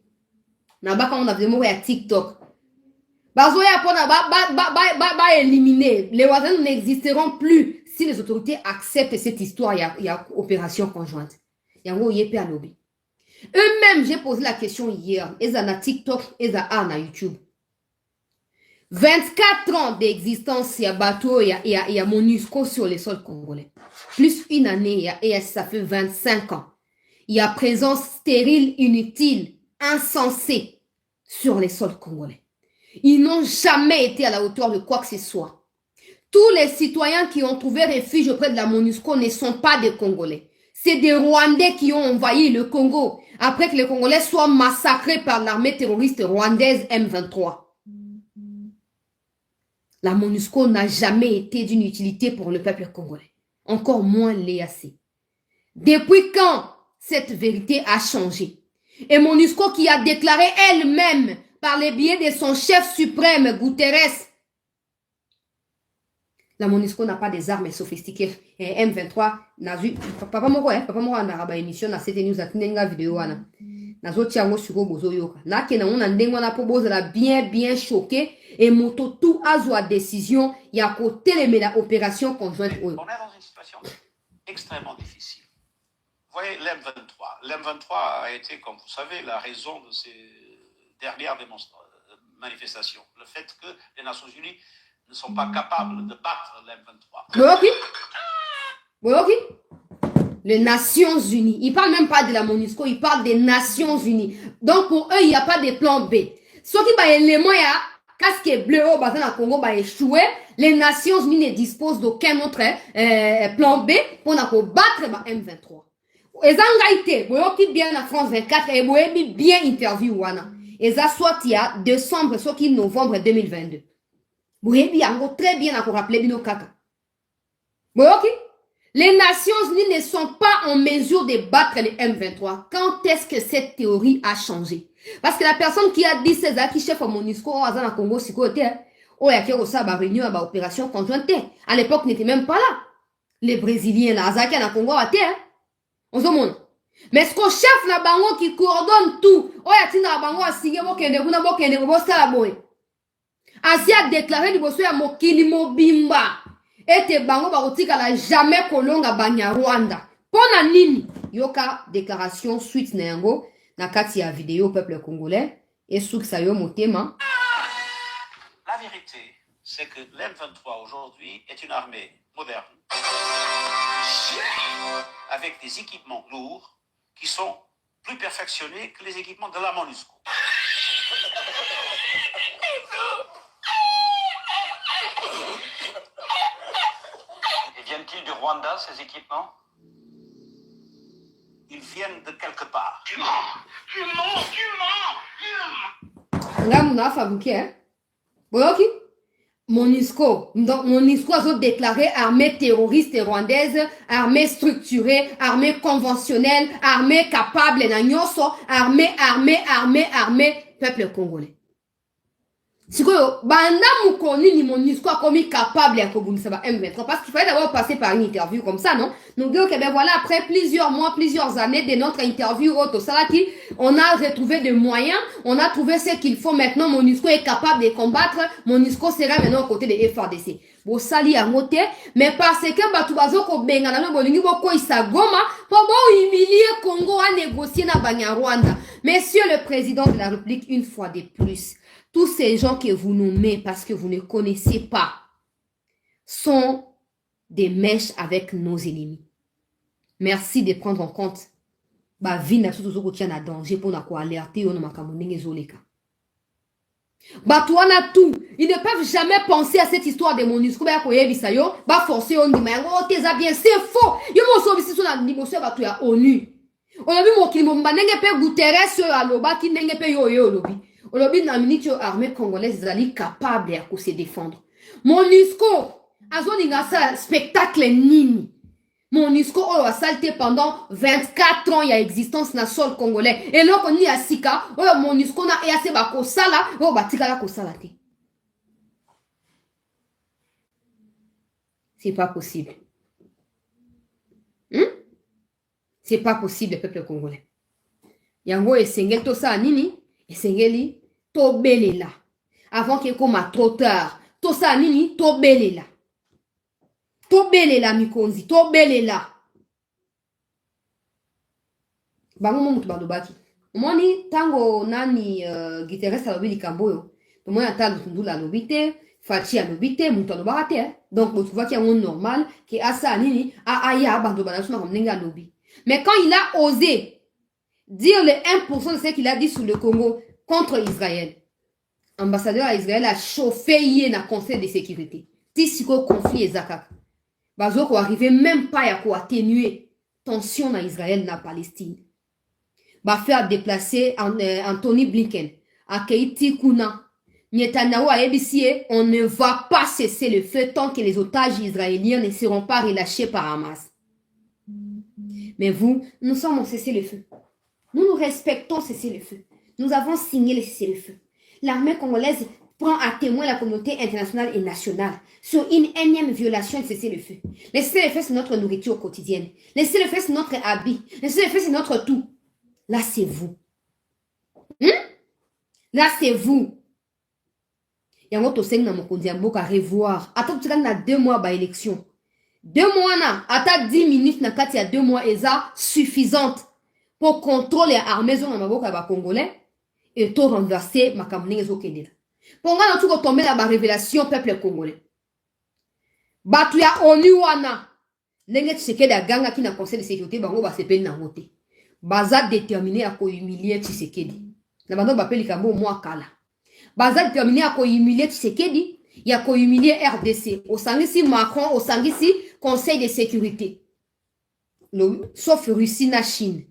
Na ba quand on a vraiment à TikTok. Bazoya pona ba éliminer. Les voisins n'existeront plus si les autorités acceptent cette histoire. Il y a opération conjointe. Il y a un yépé à lobby. Eux-mêmes, j'ai posé la question hier. Ils ont na TikTok, ils ont na YouTube. 24 ans d'existence, il y a bateau, il y a MONUSCO sur les sols congolais. Plus une année, et ça fait 25 ans. Il y a présence stérile, inutile, insensée sur les sols congolais. Ils n'ont jamais été à la hauteur de quoi que ce soit. Tous les citoyens qui ont trouvé refuge auprès de la MONUSCO ne sont pas des Congolais. C'est des Rwandais qui ont envahi le Congo après que les Congolais soient massacrés par l'armée terroriste rwandaise M23. La MONUSCO n'a jamais été d'une utilité pour le peuple congolais. Encore moins l'EAC. Depuis quand cette vérité a changé? Et MONUSCO qui a déclaré elle-même par les biais de son chef suprême, Guterres, la MONUSCO n'a pas des armes sophistiquées. Et M23, papa moko na raba émission na cette news atinenga vidéo wana. Nazo tiango suro bozo yoka. Na kena on ndengo na poboza la bien choqué et moto tout azwa décision ya ko télémer la opération conjointe. On est dans une situation extrêmement difficile. Vous voyez l'M23. L'M23 a été, comme vous savez, la raison de ces dernières manifestations. Le fait que les Nations Unies ne sont pas capables de battre l'M23. Ok. Les Nations Unies. Ils ne parlent même pas de la MONUSCO, ils parlent des Nations Unies. Donc pour eux, il n'y a pas de plan B. Ce qui va élément, il y a casque bleu au bassin de Congo va échouer. Les Nations Unies ne disposent d'aucun autre plan B pour battre le M23. Et ça a été, vous bien la France 24 et vous avez bien interview. Et ça soit il y a décembre, soit il novembre 2022. Vous avez très bien rappelé Bino Kaka. Les Nations Unies ne sont pas en mesure de battre les M23. Quand est-ce que cette théorie a changé? Parce que la personne qui a dit c'est ça qui chef au MONUSCO au Congo, c'est quoi? Oh, il y a aussi une réunion à opération conjointe. À l'époque, n'était même pas là. Les Brésiliens, là, Azaki, à Congo, à terre. On se montre. Mais ce qu'on chef na bango qui coordonne tout. Oh, il y a tina bango à signer, bokende, kuna bokende, bosa boy. Asi a déclaré du bosso ya mokili mobimba. Ete bango barotika la jamais kolonga banya Rwanda. Pona nini? Yoka déclaration suite na yango na kati ya vidéo peuple congolais et souk sayo motema. La vérité, c'est que l'M23 aujourd'hui est une armée moderne avec des équipements lourds qui sont plus perfectionnés que les équipements de la MONUSCO. Et viennent-ils du Rwanda, ces équipements? Ils viennent de quelque part. Tu mens. Là, mon affaire, vous hein? Boyoki? MONUSCO a déclaré armée terroriste rwandaise, armée structurée, armée conventionnelle, armée capable, armée, peuple congolais. Si vous ni MONUSCO a commis capable à M23 parce qu'il fallait d'abord passer par une interview comme ça, non? Donc, ben voilà, après plusieurs mois, plusieurs années de notre interview, on a retrouvé des moyens, on a trouvé ce qu'il faut maintenant. MONUSCO est capable de combattre. MONUSCO sera maintenant aux côtés des FRDC. Bon, sali à moté, mais parce que Batubazo ko bengana no bolingi boko isagoma, pour humilier Congo à négocier na banya Rwanda. Monsieur le président de la République, une fois de plus, tous ces gens que vous nommez parce que vous ne connaissez pas sont des mèches avec nos ennemis. Merci de prendre en compte ba vie na tout zo na danger pour na ko alerter on makamonenge zoleka. Batouana tout, ils ne peuvent jamais penser à cette histoire de MONUSCO ba ko yebisa yo, ba forcer on dit oh t'es bien, c'est faux. Yo mo so bisi so na négocier ba to ya ONU. On a vu mon kilimo mbanenge pe Guterres yo aloba ki nenge pe yo lobi. Olobi na minute armée congolaise zali capable ya ko se défendre. MONUSCO azoninga sa spectacle nini. MONUSCO a salté pendant 24 ans il y a existence na sol congolais et là on y a sika MONUSCO na EAC ba ko sala o batika la ko sala te. C'est pas possible. C'est pas possible, le peuple congolais. Yango esengeli to sa nini? Esengeli to belela. Avant qu'il coma trop tard. To sa nini? To belela. To belela mikonzi, to belela. Bango mutu balobaki. Omoni tango nani guitariste alobi likambo yo. Tomoni ata Lutundula alobi te, Fachi alobi te, mutu alobaka te. Donc tu vois qu'il y a un normal qui a ça nini, aya bando banasuna comme nenga alobi. Mais quand il a osé dire le 1% de ce qu'il a dit sur le Congo contre Israël, l'ambassadeur à Israël a chauffé na conseil de sécurité. Tisiko conflit ezakak. Bazoko arrivé même pas à quoi atténuer tension na Israël na Palestine. Va faire déplacer Anthony Blinken à Keiti Kuna. Netanyahu a ébissé, on ne va pas cesser le feu tant que les otages israéliens ne seront pas relâchés par Hamas. Mais vous, nous sommes en cessez-le-feu. Nous respectons cessez-le-feu. Nous avons signé le cessez-le-feu. L'armée congolaise prend à témoin la communauté internationale et nationale sur une énième violation de cessez-le-feu. Le cessez-le-feu, c'est notre nourriture quotidienne. Le cessez-le-feu, c'est notre habit. Le cessez-le-feu, c'est notre tout. Là, c'est vous. Là, c'est vous. Yango toseng na mokonzi ya mboka revoir. Attends, tu as 2 mois ba élection. 2 mois na, ata 10 minutes na kati ya 2 mois eza suffisante pour contrôler l'armée zona maboka ba congolais et to renverser makambo ndenge ezokendela. Ponga na tuko tomber la ba révélation peuple congolais. Batu ya ONU wana ndenge Tshisekedi aganga ki na conseil de sécurité bango ba sepeli na ngote. Baza déterminé à ko humilier Tshisekedi. Na bando ba peli kambo mwa kala. Baza déterminé à ko humilier Tshisekedi, ya ko humilier RDC. Au sangisi Macron, au sangisi Conseil de sécurité. Sauf Russie na Chine.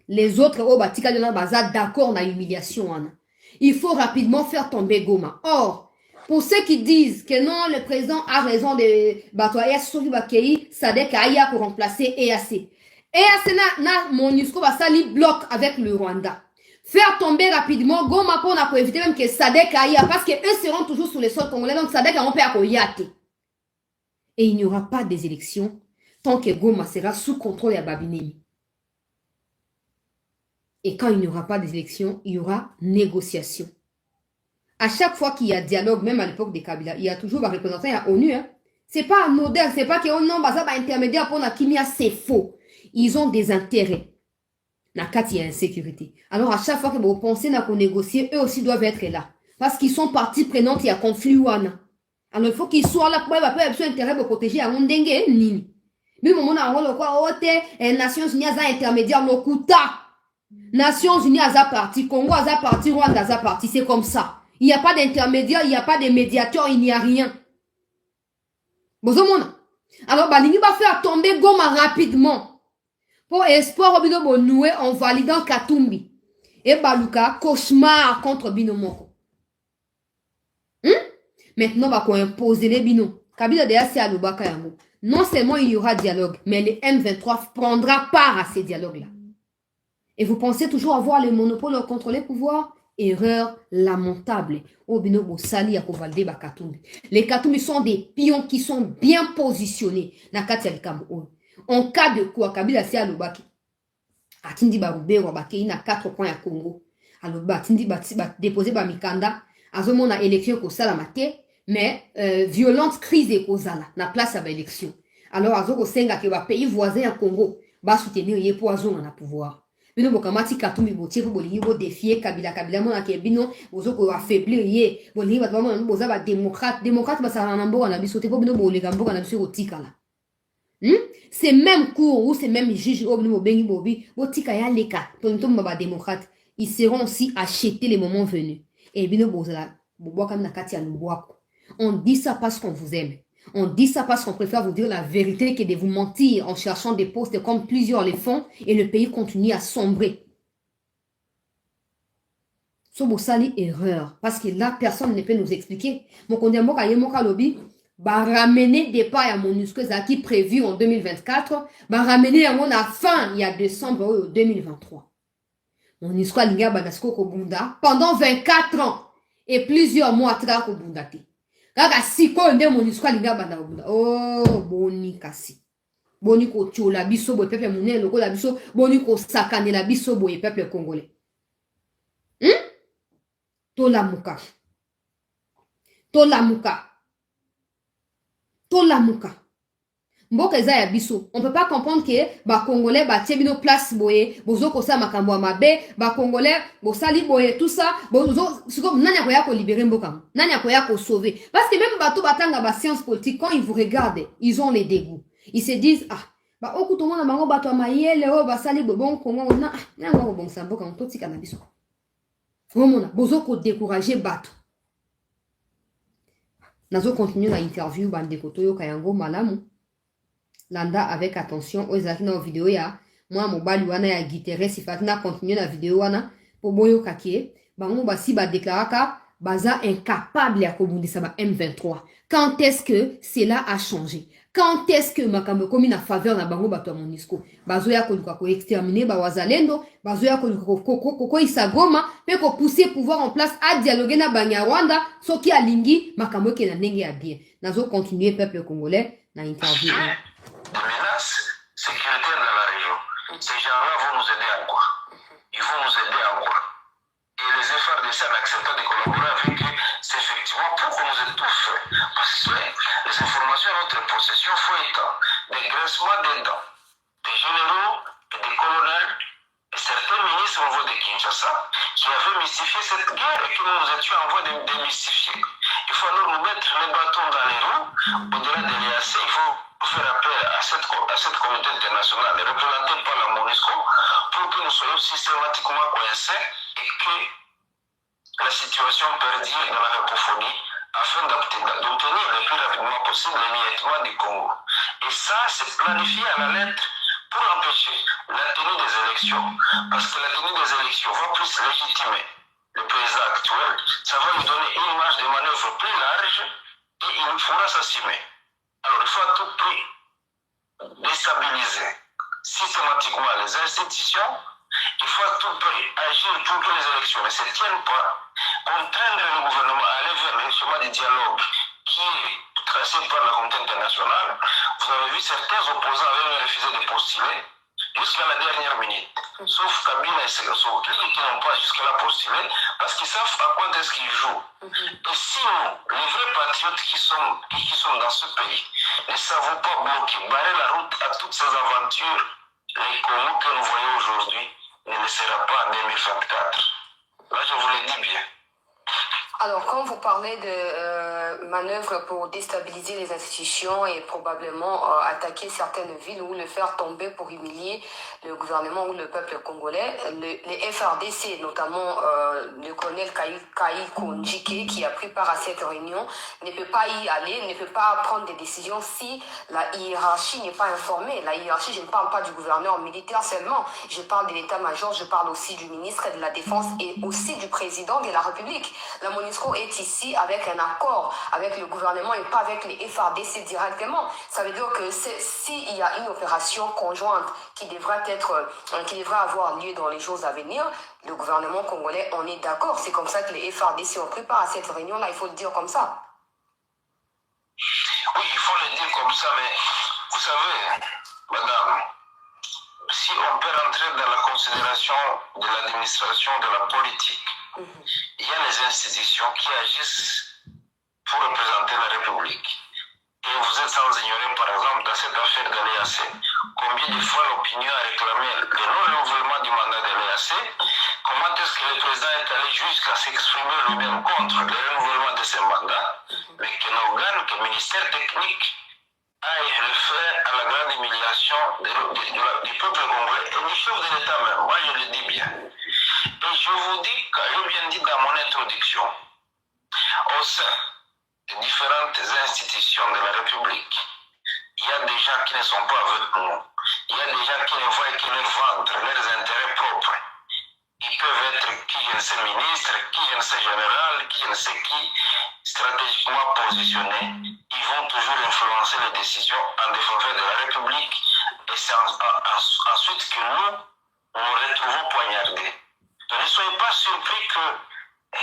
Les autres au batika de la baza d'accord na humiliation wana. Il faut rapidement faire tomber Goma. Or, pour ceux qui disent que non, le président a raison de batoyer Sofi Bakei, Sadek Aya pour remplacer EAC. EAC na MONUSCO va sali bloc avec le Rwanda. Faire tomber rapidement Goma pour éviter même que Sadek Aya, parce que eux seront toujours sur le sol congolais, donc Sadek a un peu à Koyate. Et il n'y aura pas des élections tant que Goma sera sous contrôle de Babinemi. Et quand il n'y aura pas des élections, il y aura négociation. À chaque fois qu'il y a dialogue, même à l'époque des Kabila, il y a toujours un représentant à l'ONU. Hein. C'est pas anodin, c'est pas qu'on non, ça va intermédiaire pour la Kimia, c'est faux. Ils ont des intérêts. Il y a insécurité. Alors à chaque fois que vous pensez qu'on négocier, eux aussi doivent être là. Parce qu'ils sont partie prenante, il y a conflit. Alors il faut qu'ils soient là pour avoir intérêt pour protéger à Mondengue. Nini. Mais au moment où les Nations Unies ont intermédiaire, le Kuta. Nations Unies ont parti, Congo a parti, Rwanda a parti. C'est comme ça. Il n'y a pas d'intermédiaire, il n'y a pas de médiateur, il n'y a rien. Alors, Balingi va faire tomber Goma rapidement. Pour espoir, Bino va nouer en validant Katumbi. Et Baluka, cauchemar contre Binomoko. Maintenant, on va imposer les Bino. Kabila de Asi Alubaka Yango. Non seulement il y aura dialogue, mais le M23 prendra part à ces dialogues-là. Et vous pensez toujours avoir le monopole de contrôler le pouvoir? Erreur lamentable. Les Katumbi sont des pions qui sont bien positionnés. En cas de quoi, Kabila c'est Alubaki. Atindi Barube ou Bakei na 4 points à Congo. Alors, Atindi déposé par Mikanda. Azomon a élection ko salamate. Mais violente crise et causale. Na place à l'élection. Alors, Azoko Senga qui va pays voisin à Congo. Va soutenir yé poison na pouvoir. Bino bokamati Katumbi botier pour bolingi bo défier Kabila mona ke bino bozoko affaiblir yé bolingi ba vraiment boza ba démocrate ba sa nambo na biso te po bino bolega mboka na biso otikala. C'est même cours ou c'est même juge au bino bengi bobi botika ya leka tonto ba démocrate, ils seront aussi achetés les moments venus. Et bino bozala boboka na kati ya lubwako. On dit ça parce qu'on vous aime. On dit ça parce qu'on préfère vous dire la vérité que de vous mentir en cherchant des postes comme plusieurs le font et le pays continue à sombrer. Sobosali erreur. Parce que là, personne ne peut nous expliquer. Mon condamnation à Yemoka Lobby va ramener des pas à MONUSCO qui prévu en 2024, va ramener à mon fin il y a décembre 2023. MONUSCO a l'Inga Banasko Kobunda pendant 24 ans et plusieurs mois à Tra Kobundate. Kaka siko nde MONUSCO alinga banda obunda. Oh, boni kasi. Boni ko tchola biso boye peuple monene loko la biso, boni ko sakane la biso boye peuple congolais. Tolamuka. Tolamuka. Tolamuka. Mboka eza ya biso. On peut pas comprendre que ba congolais ba tiebino place boye, bozo ko sa makambo ya mabe, ba congolais bo sali boye tout ça, bozo siko nani akoya ko libérer mboka. Nani akoya ko sauver. Parce que même bato batanga ba science politique quand ils vous regardent, ils ont les dégoûts. Ils se disent ah ba okutongo na bango bato mayele o ba sali bon kongo na ngo bon sa mboka on totika na biso. Vraiment bozo ko décourager bato. Nazo continuer la interview bandeko toyo kayango malamu. Landa avec attention ozaki na vidéo ya moi mobali wana ya guitariste sifati na continuer la vidéo wana po boyo kakie bango basi ba déclaraka baza incapable ya kobundisa ba M23. Quand est-ce que cela a changé? Quand est-ce que makambo komi na faveur na bango bato ya MONUSCO bazoya koluka ko exterminer ba wazalendo bazoya koluka ko isagoma pe ko pousser pouvoir en place à dialoguer na Banyarwanda soki alingi makambo ke na ndenge ya bien. Nazo continuer peuple congolais na interview. Des menaces sécuritaires dans la région. Ces gens-là vont nous aider en quoi? Ils vont nous aider en quoi? Et les FARDC en acceptant de collaborer avec eux, c'est effectivement pour qu'on nous étouffe. Parce que les informations à notre possession fouettent des graissements des dents, des généraux et des colonels et certains ministres au niveau de Kinshasa qui avaient mystifié cette guerre et que nous étions en voie de démystifier. Il faut alors nous mettre les bâtons dans les roues. Au-delà de l'EAC, il faut faire appel à cette communauté internationale représentée par la MONUSCO pour que nous soyons systématiquement coincés et que la situation perdure dans la cacophonie afin d'obtenir le plus rapidement possible l'émiettement du Congo. Et ça, c'est planifié à la lettre pour empêcher la tenue des élections, parce que la tenue des élections va plus légitimer le président actuel, ça va lui donner une marge de manœuvre plus large et il pourra s'assumer. Alors il faut à tout prix déstabiliser systématiquement les institutions, il faut à tout prix agir pour que les élections ne se tiennent pas, contraindre le gouvernement à aller vers le chemin du dialogue qui est tracé par la communauté internationale. Vous avez vu certains opposants avaient refusé de postuler jusqu'à la dernière minute, sauf Kabila et Segasso, qui n'ont pas jusqu'à la postulé parce qu'ils savent à quoi est-ce qu'ils jouent. Et si nous, les vrais patriotes qui sont dans ce pays, ne savons pas bloquer, barrer la route à toutes ces aventures, les Congo que nous voyons aujourd'hui ne le sera pas en 2024. Là, je vous le dis bien. Alors, quand vous parlez de manœuvres pour déstabiliser les institutions et probablement attaquer certaines villes ou le faire tomber pour humilier le gouvernement ou le peuple congolais, les FRDC, notamment le colonel Kaïko Njike, qui a pris part à cette réunion, ne peut pas y aller, ne peut pas prendre des décisions si la hiérarchie n'est pas informée. La hiérarchie, je ne parle pas du gouverneur militaire seulement, je parle de l'état-major, je parle aussi du ministre de la Défense et aussi du président de la République. La MONUSCO est ici avec un accord avec le gouvernement et pas avec les FARDC directement. Ça veut dire que s'il y a une opération conjointe qui devrait avoir lieu dans les jours à venir, le gouvernement congolais, on est d'accord. C'est comme ça que les FARDC ont pris part à cette réunion-là, il faut le dire comme ça. Oui, il faut le dire comme ça, mais vous savez, madame, si on peut rentrer dans la considération de l'administration, de la politique, il y a les institutions qui agissent pour représenter la République. Et vous êtes sans ignorer, par exemple, dans cette affaire de l'EAC, combien de fois l'opinion a réclamé le non-renouvellement du mandat de l'EAC, comment est-ce que le président est allé jusqu'à s'exprimer lui-même contre le renouvellement de ce mandat, mais que l'organe, que le ministère technique aille le faire à la grande humiliation du peuple congolais et du chef de l'État même. Moi, je le dis bien. Et je vous dis, comme je viens de dire dans mon introduction, au sein des différentes institutions de la République, il y a des gens qui ne sont pas avec nous. Il y a des gens qui ne voient que leur vendre leurs intérêts propres. Ils peuvent être qui je ne sais ministre, qui je ne sais général, qui je ne sais qui, stratégiquement positionnés. Ils vont toujours influencer les décisions en défaveur de la République. Et c'est ensuite que nous retrouvons poignardés. Donc ne soyez pas surpris que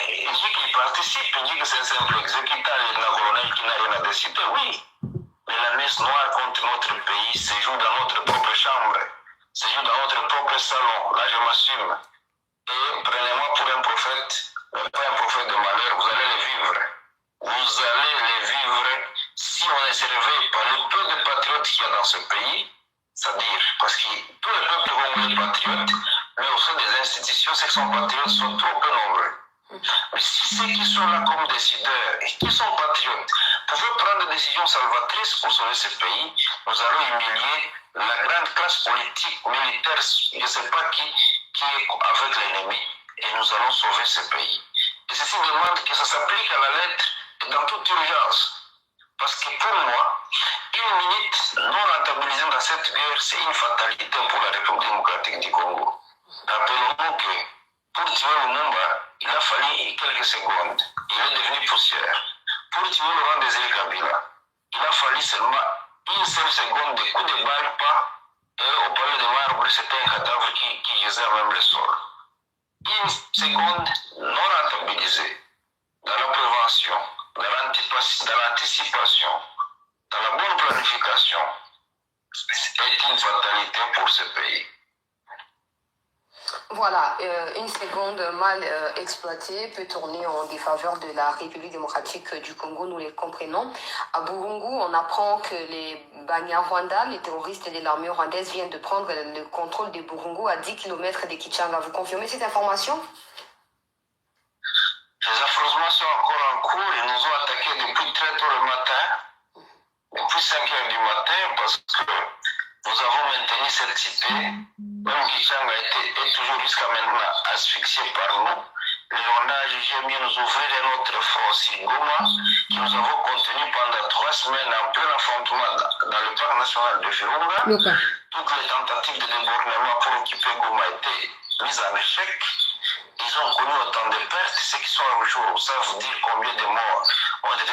il dit qu'il participe, il dit que c'est un simple exécutant de la colonel nuit. Mais la messe noire contre notre pays se joue dans notre propre chambre, se joue dans notre propre salon. Là, je m'assume. Et prenez-moi pour un prophète, mais pas un prophète de malheur, vous allez les vivre. Vous allez les vivre si on ne se réveille pas. Le peu de patriotes qu'il y a dans ce pays, c'est-à-dire, parce que tous les peuples vont être patriotes, mais au sein des institutions, ceux qui sont patriotes sont trop peu nombreux. Mais si ceux qui sont là comme décideurs et qui sont patriotes pouvaient prendre des décisions salvatrices pour sauver ce pays, nous allons humilier la grande classe politique, militaire, je ne sais pas qui est avec l'ennemi, et nous allons sauver ce pays. Et ceci demande que ça s'applique à la lettre et dans toute urgence. Parce que pour moi, une minute non rentabilisée dans cette guerre, c'est une fatalité pour la République démocratique du Congo. Rappelons-nous que pour tuer Lumumba, il a fallu quelques secondes. Il est devenu poussière. Pour tuer Laurent Désiré Kabila, il a fallu seulement une seule seconde de coups de balle, pas. Et au palais de Marbre, c'était un cadavre qui gisait même le sol. Une seconde non rentabilisée dans la prévention, dans l'anticipation, dans la bonne planification, est une fatalité pour ce pays. Voilà, une seconde mal exploitée peut tourner en défaveur de la République démocratique du Congo, nous les comprenons. À Burungu, on apprend que les Banyarwanda, les terroristes de l'armée rwandaise, viennent de prendre le contrôle de Burungu à 10 km de Kichanga. Vous confirmez cette information? Les affrontements sont encore en cours. Ils nous ont attaqués depuis très tôt le matin, depuis 5 heures du matin, parce que nous avons maintenu cette cité. Même Kichanga est toujours jusqu'à maintenant asphyxié par nous. Les Rwandais a jugé mieux nous ouvrir un autre front sur Goma, que nous avons contenu pendant 3 semaines en plein affrontement dans le parc national de Virunga. Toutes les tentatives de débordement pour occuper Goma étaient mises en échec. Ils ont connu autant de pertes. Ceux qui sont un jour savent dire combien de morts ont été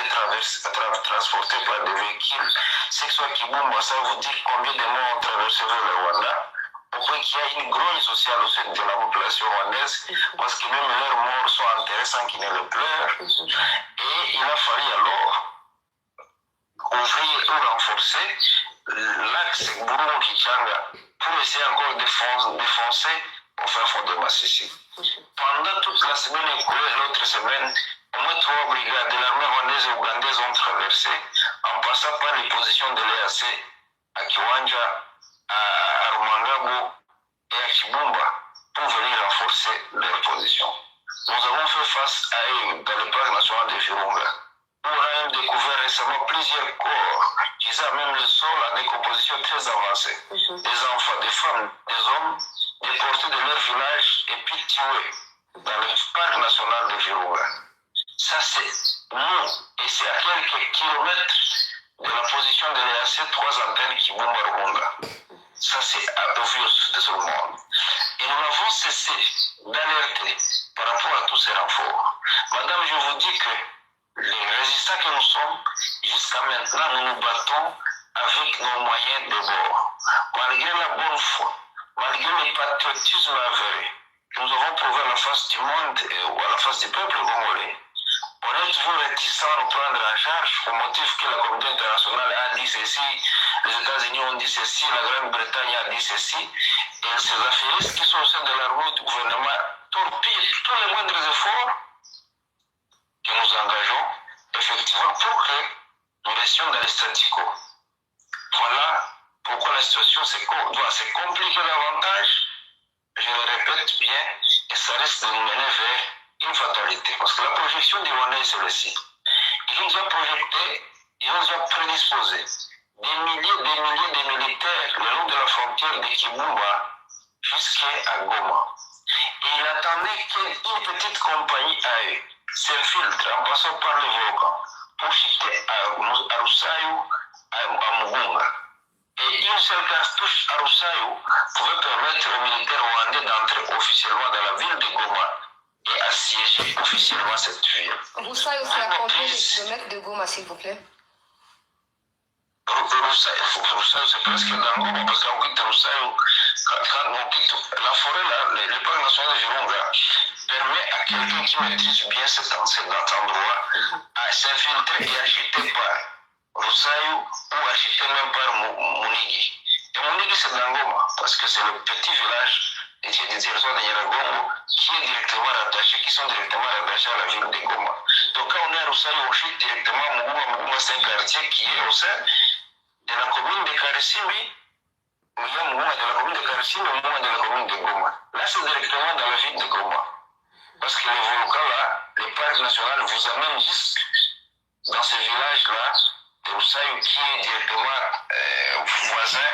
transportés par des véhicules. Ceux qui sont à Kibumba savent dire combien de morts ont traversé vers le Rwanda. Au point qu'il y a une grogne sociale au sein de la population rwandaise, parce que même leurs morts sont intéressants sans qu'ils ne le pleurent. Et il a fallu alors ouvrir ou renforcer l'axe Burungu-Kichanga pour essayer encore de défoncer au fin fond de Massissi. Pendant toute la semaine écoulée et l'autre semaine, au moins 3 brigades de l'armée rwandaise et ougandaise ont traversé en passant par les positions de l'EAC à Kiwanja, à Rumangabo et à Kibumba pour venir renforcer leurs positions. Nous avons fait face à eux dans le parc national de Virunga. On a même découvert récemment plusieurs corps gisant même le sol à des compositions très avancées. Des enfants, des femmes, des hommes déportés de leur village et puis tués dans le parc national de Virunga. Ça c'est nous, et c'est à quelques kilomètres de la position de l'EAC 3 antennes qui bombent à Rwanda. Ça c'est obvious de tout le monde. Et nous n'avons cessé d'alerter par rapport à tous ces renforts. Madame, je vous dis que les résistants que nous sommes, jusqu'à maintenant, nous nous battons avec nos moyens de bord. Malgré la bonne foi, malgré le patriotisme avéré, nous avons prouvé à la face du monde ou à la face du peuple congolais. On est toujours réticents à nous prendre en charge au motif que la communauté internationale a dit ceci, les États-Unis ont dit ceci, la Grande-Bretagne a dit ceci, et ces affairistes qui sont au sein de l'armée du gouvernement torpillent tous les moindres efforts que nous engageons, effectivement, pour que nous restions dans le statu quo. Voilà pourquoi la situation doit se compliquer davantage, je le répète bien, et ça risque de nous mener vers une fatalité. Parce que la projection du Rwanda est celle-ci. Ils ont déjà projeté, ils ont déjà prédisposé des milliers de militaires le long de la frontière de Kibumba jusqu'à Goma. Et ils attendaient qu'une petite compagnie à eux s'infiltre en passant par le volcan pour chuter à Rusayu, à Mugunga. Et une seule cartouche à Rusayu pouvait permettre aux militaires rwandais d'entrer officiellement dans la ville de Goma et assiéger officiellement cette ville. Rusayu, c'est à combien de kilomètres de Goma, s'il vous plaît? Rusayu, c'est presque dans Goma, parce qu'on quitte Rusayu, quand on quitte la forêt, là, le parc national de Virunga permet à quelqu'un qui maîtrise bien cet endroit à s'infiltrer et à chuter par Rosario ou acheté même par Mounigi. Et Mounigi, c'est Dangoma, parce que c'est le petit village des territoires de Nyiragongo qui est directement rattaché, qui sont directement rattachés à la ville de Goma. Donc quand on est à Rosario, on chute directement à Mougoma. C'est un quartier qui est au sein de la commune de Karissimbi. Il y a Mougoma de la commune de Karissimbi et Mougoma de la commune de Goma. Là, c'est directement dans la ville de Goma. Parce que les volcans là, le parc national vous amène juste dans ce village-là, de Rosario, qui est directement voisin.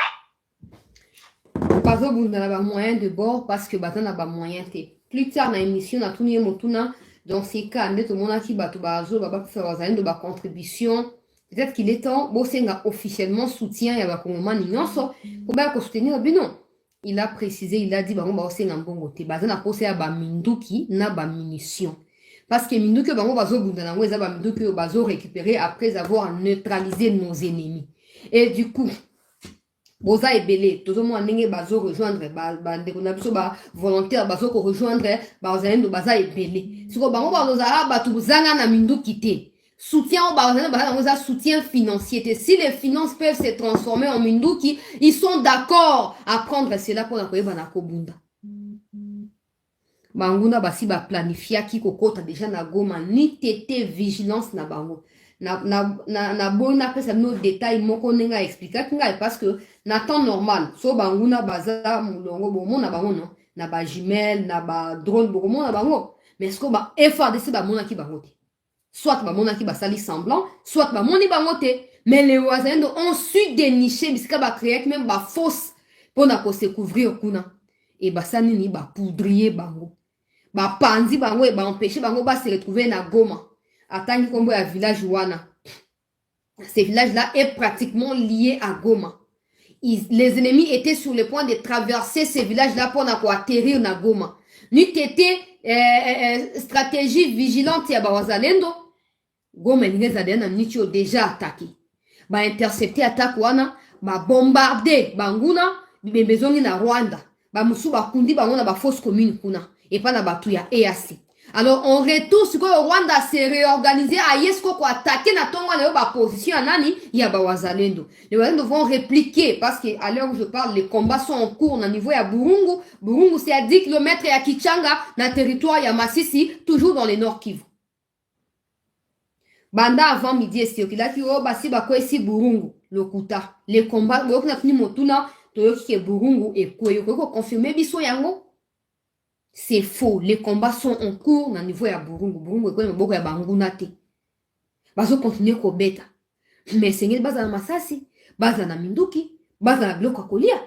Pas de moyen de bord parce que batan n'a pas moyen te. Plus tard dans l'émission, na tout motuna dans ces cas, tout le monde qui batu bazo baba faire de ba contribution. Peut-être qu'il est temps, Bosenga officiellement soutient il y a ba kongoma nyonso pour ba ko soutenir bino. Il a précisé, il a dit bango ba Bosenga mbongo te. Bazana posé à ba minduki na ba munition. Parce que minduki bango bazo bunda na ngweza ba minduki bazo récupérer après avoir neutralisé nos ennemis. Et du coup, Boza et Belé, tout le monde a bazo rejoindre, volontaire bazo ko rejoindre, bazalendo baza et Belé. Si ko bango baza batu zanga na mindu kité. Soutien au bazalendo baza soutien financier. Si les finances peuvent se transformer en minduki, ils sont d'accord à prendre cela pour la banako bunda. Banguna basi ba planifia ki kokota déjà na Goma ni tété vigilance na bango. Na bona pesa no détail moko nenga expliquer kinga parce que na temps normal so banguna baza mulongo bomo na bango non na ba jumelle na ba drone bomo na bango mais ce que ba FARDC ba mona ki bango te soit ba mona ki ba sali semblant soit ba moni bango te mais les voisins ont su dénicher bisika ba créer même ba fausse pour na ko se couvrir kuna et ba sani ni ba poudrier bango ba panzi bango et ba empêcher bango ba se retrouver na Goma. Atangi kombo ya village wana. Ce village-là est pratiquement lié à Goma. Les ennemis étaient sur le point de traverser ce village-là pour atterrir na Goma. N'eût été stratégie vigilante ya bawazalendo. Goma n'ezalena nicho déjà attaqué. Ba intercepter attaque wana, ba bombarder banguna, bibezongi na Rwanda. Ba musu ba kundi bangona ba fausse commune kuna. Et pas na batu ya EAC. Alors, on retourne sur le Rwanda s'est réorganisé à Yesko pour attaquer na tonga na ba position nani ya ba wazalendo. Les wazalendo vont répliquer parce que à l'heure où je parle, les combats sont en cours na niveau ya Burungu. Burungu c'est à 10 km ya Kichanga na territoire ya Masisi, toujours dans les Nord Kivu. Banda avant midi est là qui oh basi ba kwesi Burungu, lokuta. Les combats bo na fini motuna to yoki Burungu et ko confirmer biso yango. C'est faux. Les combats sont en cours dans le niveau de Burungu. Burungu est beaucoup de Bangunate. Bazo continuer ko beta. Mais c'est une base na Masasi, base na Minduki, base na Bloka Kolia.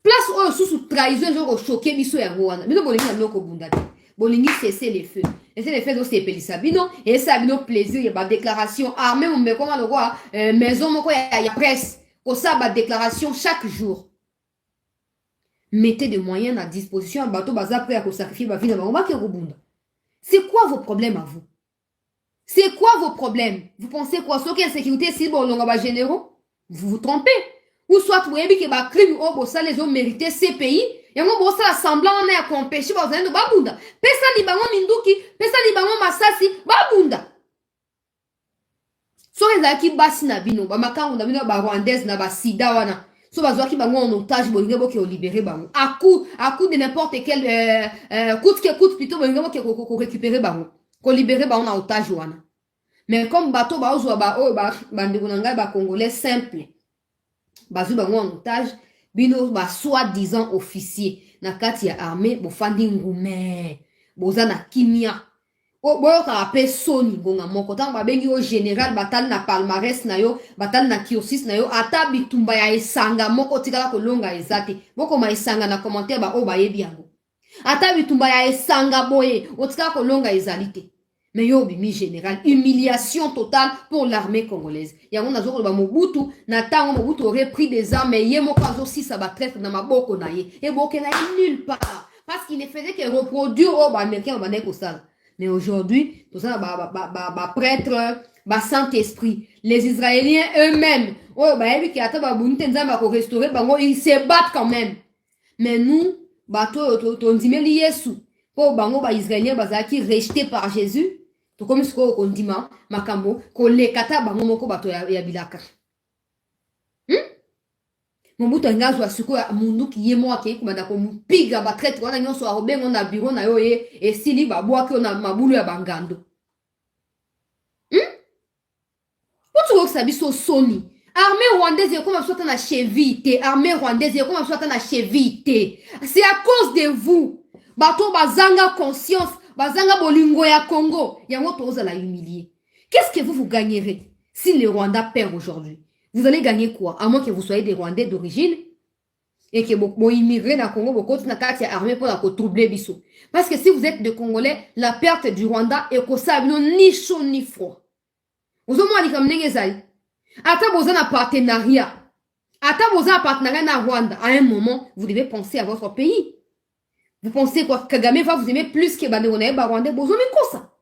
Place où sous trahison genre choqué biso ya Rwanda. Bino bolingi na Bloka Bundate. Bolingi cesser les feux. Et c'est les feux aussi Pelisa Bino et ça bino plaisir il y a ba déclaration armée on me comment le roi maison moko ya presse. Ko ça ba déclaration chaque jour. Mettez des moyens à disposition à bateau bazar prêt à sacrifier ma vie dans ma Rubunda. C'est quoi vos problèmes à vous? C'est quoi vos problèmes? Vous pensez quoi? Soit qu'il y a sécurité si bon on va généraux? Vous vous trompez. Ou soit vous avez que ba crime au bossa les ont mérité ces pays et on bossa semblant on est à compécher ba zendo babunda. Pesa ni bango minduki, pesa ni bango masasi babunda. So ezaki basi na bino ba makangu na bino ba rwandaise na ba sida wana. So bazwaki bango en otage bolingo boke o libérer bango à coup de n'importe quel coûte plutôt bolingo boke ko récupérer bango ko libérer bango en otage wana mais comme bateau ba ozwa ba o ba ndeko na ngai ba congolais simple bazwi bango en otage bino ba soi-disant officier na kati ya armée bo fandi ngume boza na kimia o boyo ka apé soni ngonga moko tanga babengi o général batal na palmarès na yo batal na kiosis na yo ata bitumba ya esanga moko tikala kolonga ezate boko ma esanga na commentaire ba o ba yebi yango ata bitumba ya esanga boye o tikala kolonga ezalite mais yo bimi général humiliation totale pour l'armée congolaise yango nazoko ba Mobutu na tango Mobutu aurait pris des armes mais ye moko azosi ça ba traître na maboko na ye et boke na nulle part parce qu'il ne faisait que reproduire au ba américain ba neko sala. Mais aujourd'hui, tout ça, prêtre, Saint-Esprit, les Israéliens eux-mêmes, ils se battent quand même. Mais nous, Israéliens rejetés par Jésus, To comme ce qu'on dit makambo ko le kata bango moko bato ya bilaka. Mobutu ngazo asiko ya mundu ki yemo ake kumanda ko mupiga ba traite wana nyonso arobengo na bureau na yo e sili ba bwa ke na mabulu ya bangando. Otu ko sabi so soni. Armée rwandaise comme soit na cheville, armée rwandaise comme soit na cheville. C'est à cause de vous. Bato bazanga conscience, bazanga bolingo ya Congo. Yango toza la humilier. Qu'est-ce que vous gagnerez si le Rwanda perd aujourd'hui? Vous allez gagner quoi? À moins que vous soyez des Rwandais d'origine et que vous immigrez dans le Congo, vous continuez à faire armée pour troubler biso. Parce que si vous êtes des Congolais, la perte du Rwanda est que ça ni chaud ni froid. Vous avez dit comme n'engezai. Attends, vous avez un partenariat. Attends, vous avez un partenariat na Rwanda. À un moment, vous devez penser à votre pays. Vous pensez quoi? Kagame va vous aimer plus que Banderonae, Rwandais, vous avez quoi ça?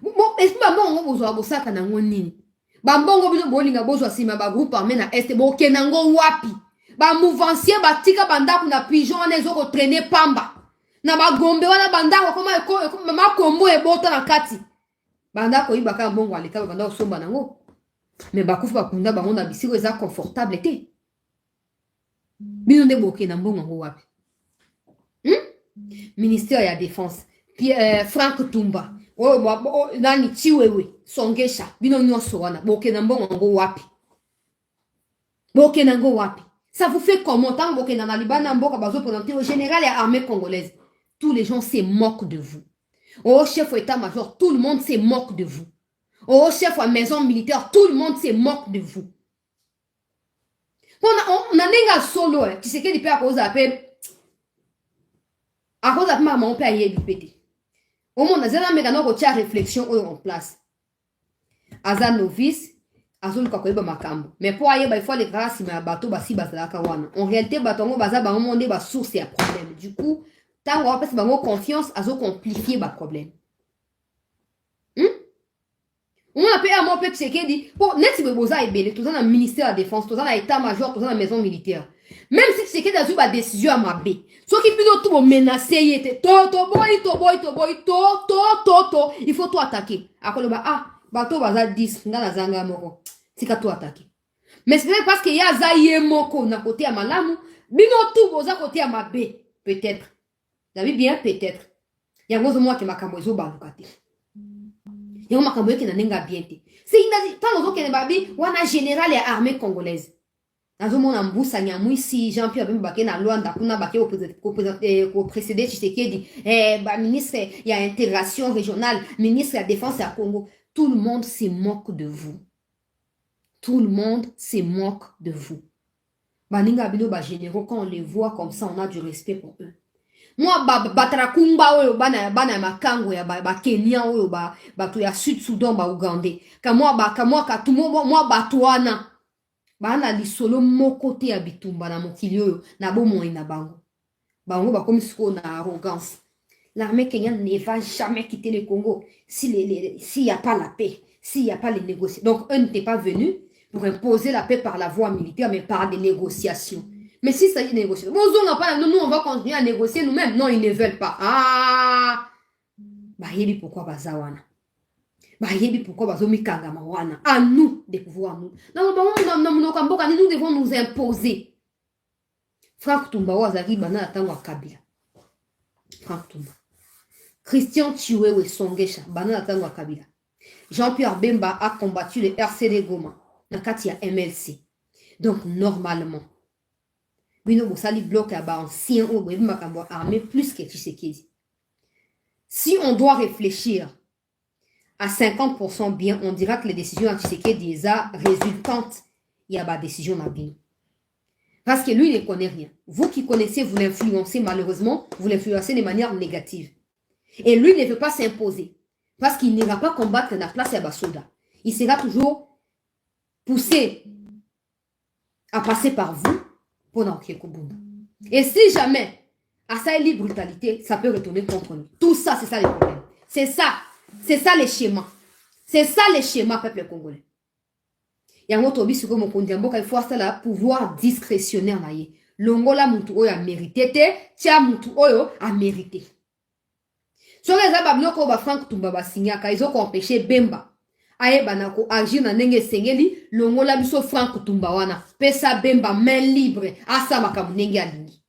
Bon, est-ce que vous avez ça quand vous avez Bambongo bino bolinga bozo asima ba groupe armé na este bo kenango wapi ba mouvancier ba tika banda kuna pigeon na ezo ko traîner pamba na ba gombe wana banda ko koma ma kombo e bota na kati banda ko ibaka mbongo alika banda osomba nango mais ba kufa kunda ba mona bisiko eza confortable te bino nde boke na mbongo ngo wapi ministère ya défense Frank Tumba nani chiwewe songesha bino nyonso wana boke na mbongo ngo wapi boke na ngo wapi ça vous fait comment tant boke na libana mboka bazo présenter au général et armée congolaise tous les gens se moquent de vous au chef état-major tout le monde se moque de vous au chef à maison militaire tout le monde se moque de vous on a nenga solo tu sais que il peut à cause appel maman on peut y péter. Au moins, nous avons une réflexion en place. Aza novice, azul kakoyeba makambo. Mais pour aller, il faut les grâces, mais bateau basi bazalaka wana. En réalité, batongo baza ba monde ba source ya problème. Du coup, tant on passe bango confiance, azo compliquer ba problème. On a payé à mon peuple qui dit, bon, net si boza ebele, tout ça dans le ministère de la défense, tout ça dans l'état-major, tout ça dans la maison militaire. Même si c'est que dans une décision à ma B, ce qui peut tout menacer, il faut tout attaquer. Après, bateau baza 10, dans la zanga moko, c'est qu'à tout attaquer. Mais c'est parce qu'il y a Zaye Moko, na côté à Malamu, bino tout boza côté à ma B, peut-être. Vous avez bien, peut-être. Il y a moi qui m'a cambozo balukate. Il y a makambo qui n'a nenga bien te. C'est une tant aux autres babi wana général et armée congolaise. Dans mon ambusa nyamu ici Jean-Pierre Bemba na Luanda kuna bake au précédé Tshisekedi ba ministre il y a intégration régionale, ministre de la défense à Congo. Tout le monde se moque de vous. Tout le monde se moque de vous. Baninga bino ba généraux quand on les voit comme ça on a du respect pour eux. Moi batarakumba oyo bana makango ya ba Kenya oyo bato ya Sud Soudan ba Ougandais ka moi batwana bana lisolo moko te ya bitumba na mokili oyo na bomoi na bango ba comme siko na arrogance. L'armée kenyane ne va jamais quitter le Congo s'il y a pas la paix, s'il y a pas les négociations. Donc eux n'étaient pas venus pour imposer la paix par la voie militaire mais par des négociations. Mais si ça y est négocié, nous on va continuer à négocier nous-mêmes. Non, ils ne veulent pas. Ah! Bah, yebi pourquoi bazawana? Bah, yebi pourquoi bazomi kangama wana? À nous de pouvoir nous. Non, nous devons nous imposer. Frank Tumba wazaki bana atangwa Kabila. Frank Tumba. Christian Chiwewe Songesha bana atangwa Kabila. Jean-Pierre Bemba a combattu le RCD Goma. Nakati ya MLC. Donc normalement bino bosali bloc à ancien ou makambo armé plus que Tshisekedi. Si on doit réfléchir à 50% bien, on dira que les décisions de Tshisekedi sont résultantes. Il y a des décisions na bino. Parce que lui, il ne connaît rien. Vous qui connaissez, vous l'influencez malheureusement, vous l'influencez de manière négative. Et lui ne veut pas s'imposer. Parce qu'il n'ira pas combattre la place à Basoda. Il sera toujours poussé à passer par vous. Et si jamais, à sa libre brutalité, ça peut retourner contre nous. Tout ça, c'est ça le problème. C'est ça les schémas. C'est ça les schémas, peuple congolais. Il y a un autre bis comme il faut ça pouvoir discrétionnaire. Longola mutu oyo a mérité, tia mutu oyo a mérité. So les ababloko ba Frank Tumba ba signaka ils ont empêché Bemba. Aye banako agir na ndenge sengeli longola biso Frank Tumba wana. Pesa Bemba main libre asa makamu ndenge alingi.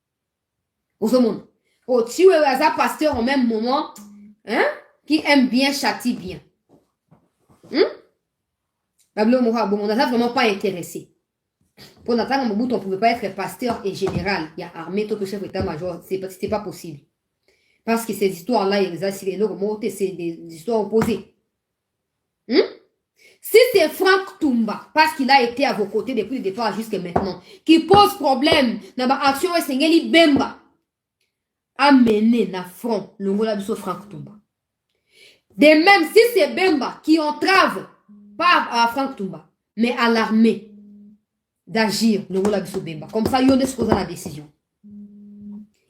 Ozomona. Oh, tu es un pasteur au même moment, hein, qui aime bien, châtie bien. On n'a vraiment pas intéressé. Pour Nathan Mobutu, on ne pouvait pas être pasteur et général. Il y a armée, tout le chef d'état-major. C'était pas possible. Parce que ces histoires-là, c'est des histoires opposées. Si c'est Frank Tumba, parce qu'il a été à vos côtés depuis le départ jusqu'à maintenant, qui pose problème dans l'action et Sengeli Bemba, amener na front le ngola biso Frank Tumba. De même, si c'est Bemba qui entrave, pas à Frank Tumba, mais à l'armée d'agir, le ngola biso Bemba. Comme ça, yonde sukoza la décision.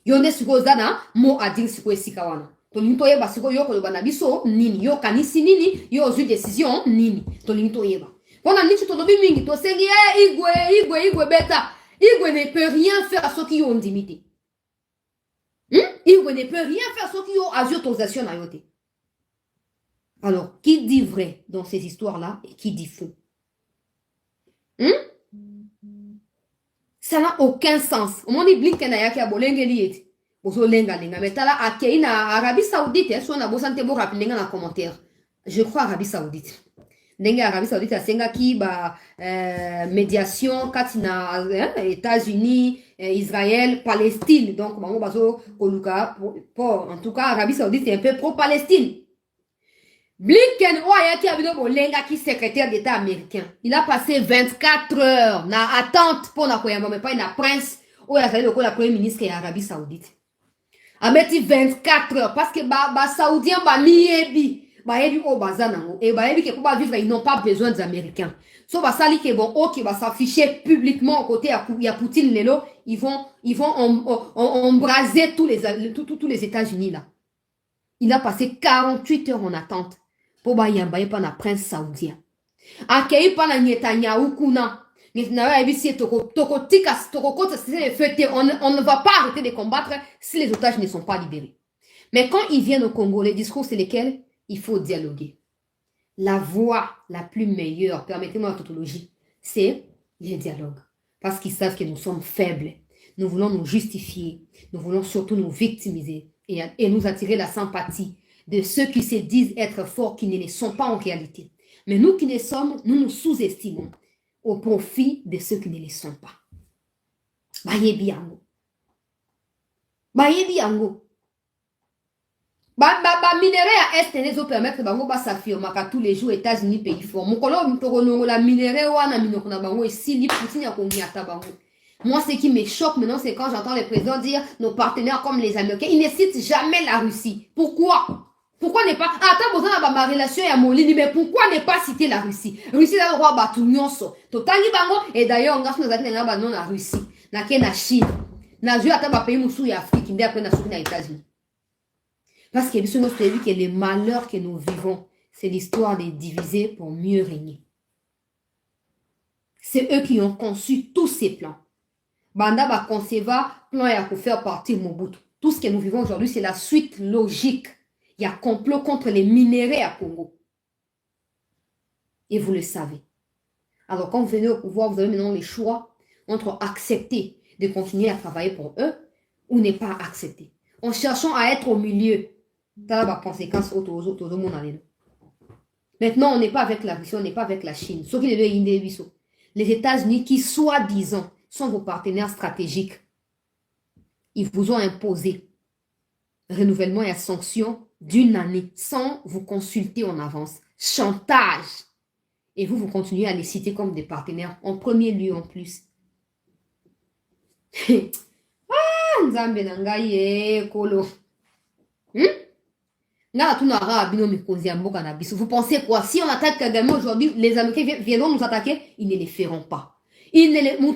Yonde sukoza na mo à dire suko esikawana. Tolinto yeba suko yoko le banabiso nini, yo kanisi nini, yo ozu décision nini. Tolinto yeba. Pendant nichi tolobi mingi, to sengi igwe beta. Igwe ne peut rien faire à ceux qui ont intimidé. Il ne peut rien faire sauf qu'il y a autorisation à yoter. Alors, qui dit vrai dans ces histoires-là et qui dit faux? Ça n'a aucun sens. Au moment où Blinken a dit bolengeli bozo lenga lenga mais tala akei na Arabie Saoudite so na bosante bo rappeler dans commentaire. Je crois Arabie Saoudite. Ndenge Arabie Saoudite asenga ki ba médiation katina États-Unis, Israël, Palestine. Donc bango bazo koluka pour en tout cas Arabie Saoudite est un peu pro-Palestine. Blinken oyaki abino bolenga ki secrétaire d'État américain. Il a passé 24 heures na attente pour na koyamba mais pas na prince oya zali ko la premier ministre ya Arabie Saoudite. A metti 24 heures parce que ba saoudien ba miyebi bayebi o bazanango et bayebi que pour ba vivre ils n'ont pas besoin des américains. So ba sali que bon OK va s'afficher publiquement aux côtés ya Poutine lelo, ils vont embraser tous les États-Unis là. Il a passé 48 heures en attente pour ba yamba pa na prince saoudien. Akei pa na Netanyahu kuna. On ne va pas arrêter de combattre si les otages ne sont pas libérés. Mais quand ils viennent au Congo, les discours, c'est lesquels? Il faut dialoguer. La voie la plus meilleure, permettez-moi la tautologie, c'est le dialogue. Parce qu'ils savent que nous sommes faibles. Nous voulons nous justifier. Nous voulons surtout nous victimiser et nous attirer la sympathie de ceux qui se disent être forts, qui ne le sont pas en réalité. Mais nous qui le sommes, nous nous sous-estimons au profit de ceux qui ne le sont pas. Bayebi yango. Bayebi yango. Minerai à Est ne zo permettre bango ba s'affirmer tous les jours États-Unis pays fort. Mokolo mtoko la minerai wana minoko na bango ici li Poutine ya kongiata bango. Moi ce qui me choque maintenant c'est quand j'entends les présidents dire nos partenaires comme les Américains, ils ne citent jamais la Russie. Pourquoi? Pourquoi ne pas attends besoin d'avoir ma relation à Molini mais pourquoi ne pas citer la Russie? Russie là le roi Batunyonso. Totali bango et d'ailleurs on a fait nos non la Russie. Na na Chine. Na ju ata ba pays musu ya Afrique ndé après na souki na États-Unis. Parce que nous avons vu que les malheurs que nous vivons, c'est l'histoire de diviser pour mieux régner. C'est eux qui ont conçu tous ces plans. Banda va concevoir plan et à faire partir Mobutu. Tout ce que nous vivons aujourd'hui, c'est la suite logique. Il y a complot contre les minéraux à Congo. Et vous le savez. Alors quand vous venez au pouvoir, vous avez maintenant le choix entre accepter de continuer à travailler pour eux ou ne pas accepter. En cherchant à être au milieu. Conséquence maintenant, on n'est pas avec la Russie, on n'est pas avec la Chine. Sauf les États-Unis qui, soi-disant, sont vos partenaires stratégiques. Ils vous ont imposé renouvellement et sanction d'une année sans vous consulter en avance. Chantage. Et vous continuez à les citer comme des partenaires en premier lieu en plus. Nzambe nangaye kolo. Vous pensez quoi? Si on attaque Kagame aujourd'hui, les Américains viendront nous attaquer, ils ne les feront pas. Ils ne les on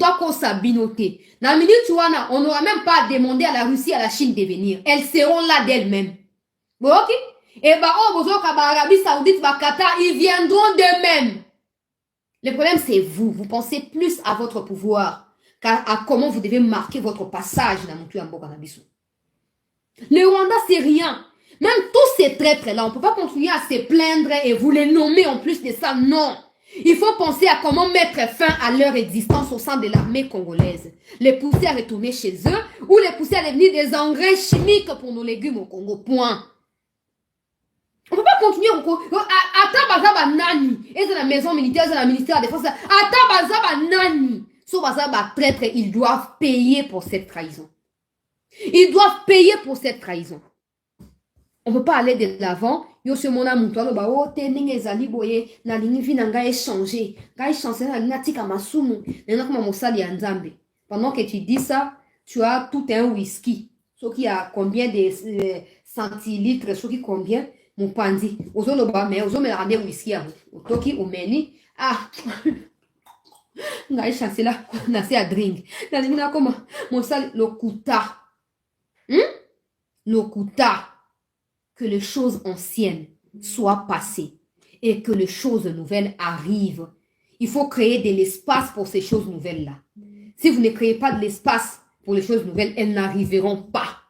n'aura même pas demandé à la Russie, à la Chine de venir. Elles seront là d'elles-mêmes. Bon, ok? Et Arabie Saoudite, Qatar, ils viendront d'eux-mêmes. Le problème, c'est vous. Vous pensez plus à votre pouvoir qu'à comment vous devez marquer votre passage dans le Rwanda, c'est rien. Même tous ces traîtres-là, on ne peut pas continuer à se plaindre et vous les nommer en plus de ça, non. Il faut penser à comment mettre fin à leur existence au sein de l'armée congolaise. Les pousser à retourner chez eux ou les pousser à devenir des engrais chimiques pour nos légumes au Congo, point. On ne peut pas continuer au Congo. Atabazaba nani. Et c'est la maison militaire, c'est la ministère de la Défense. Atabazaba nani. Sobazaba traître, ils doivent payer pour cette trahison. Ils doivent payer pour cette trahison. On ne peut pas aller de l'avant. Yo se mona mutualo ba o te ninge zali boye na lingi vina nga échanger. Nga échanger na linga tika masumu. Nena kuma mosali ya nzambe. Pendant que tu dis ça, tu as tout un whisky. Ce qui a combien de centilitres, ce qui combien mon pandi. Ozo loba mais ozo me rande whisky à vous. Otoki omeni ah. Nga échanger là na se a drink. Na lingi na kuma mosali lokuta. Lokuta. Que les choses anciennes soient passées et que les choses nouvelles arrivent. Il faut créer de l'espace pour ces choses nouvelles-là. Si vous ne créez pas de l'espace pour les choses nouvelles, elles n'arriveront pas.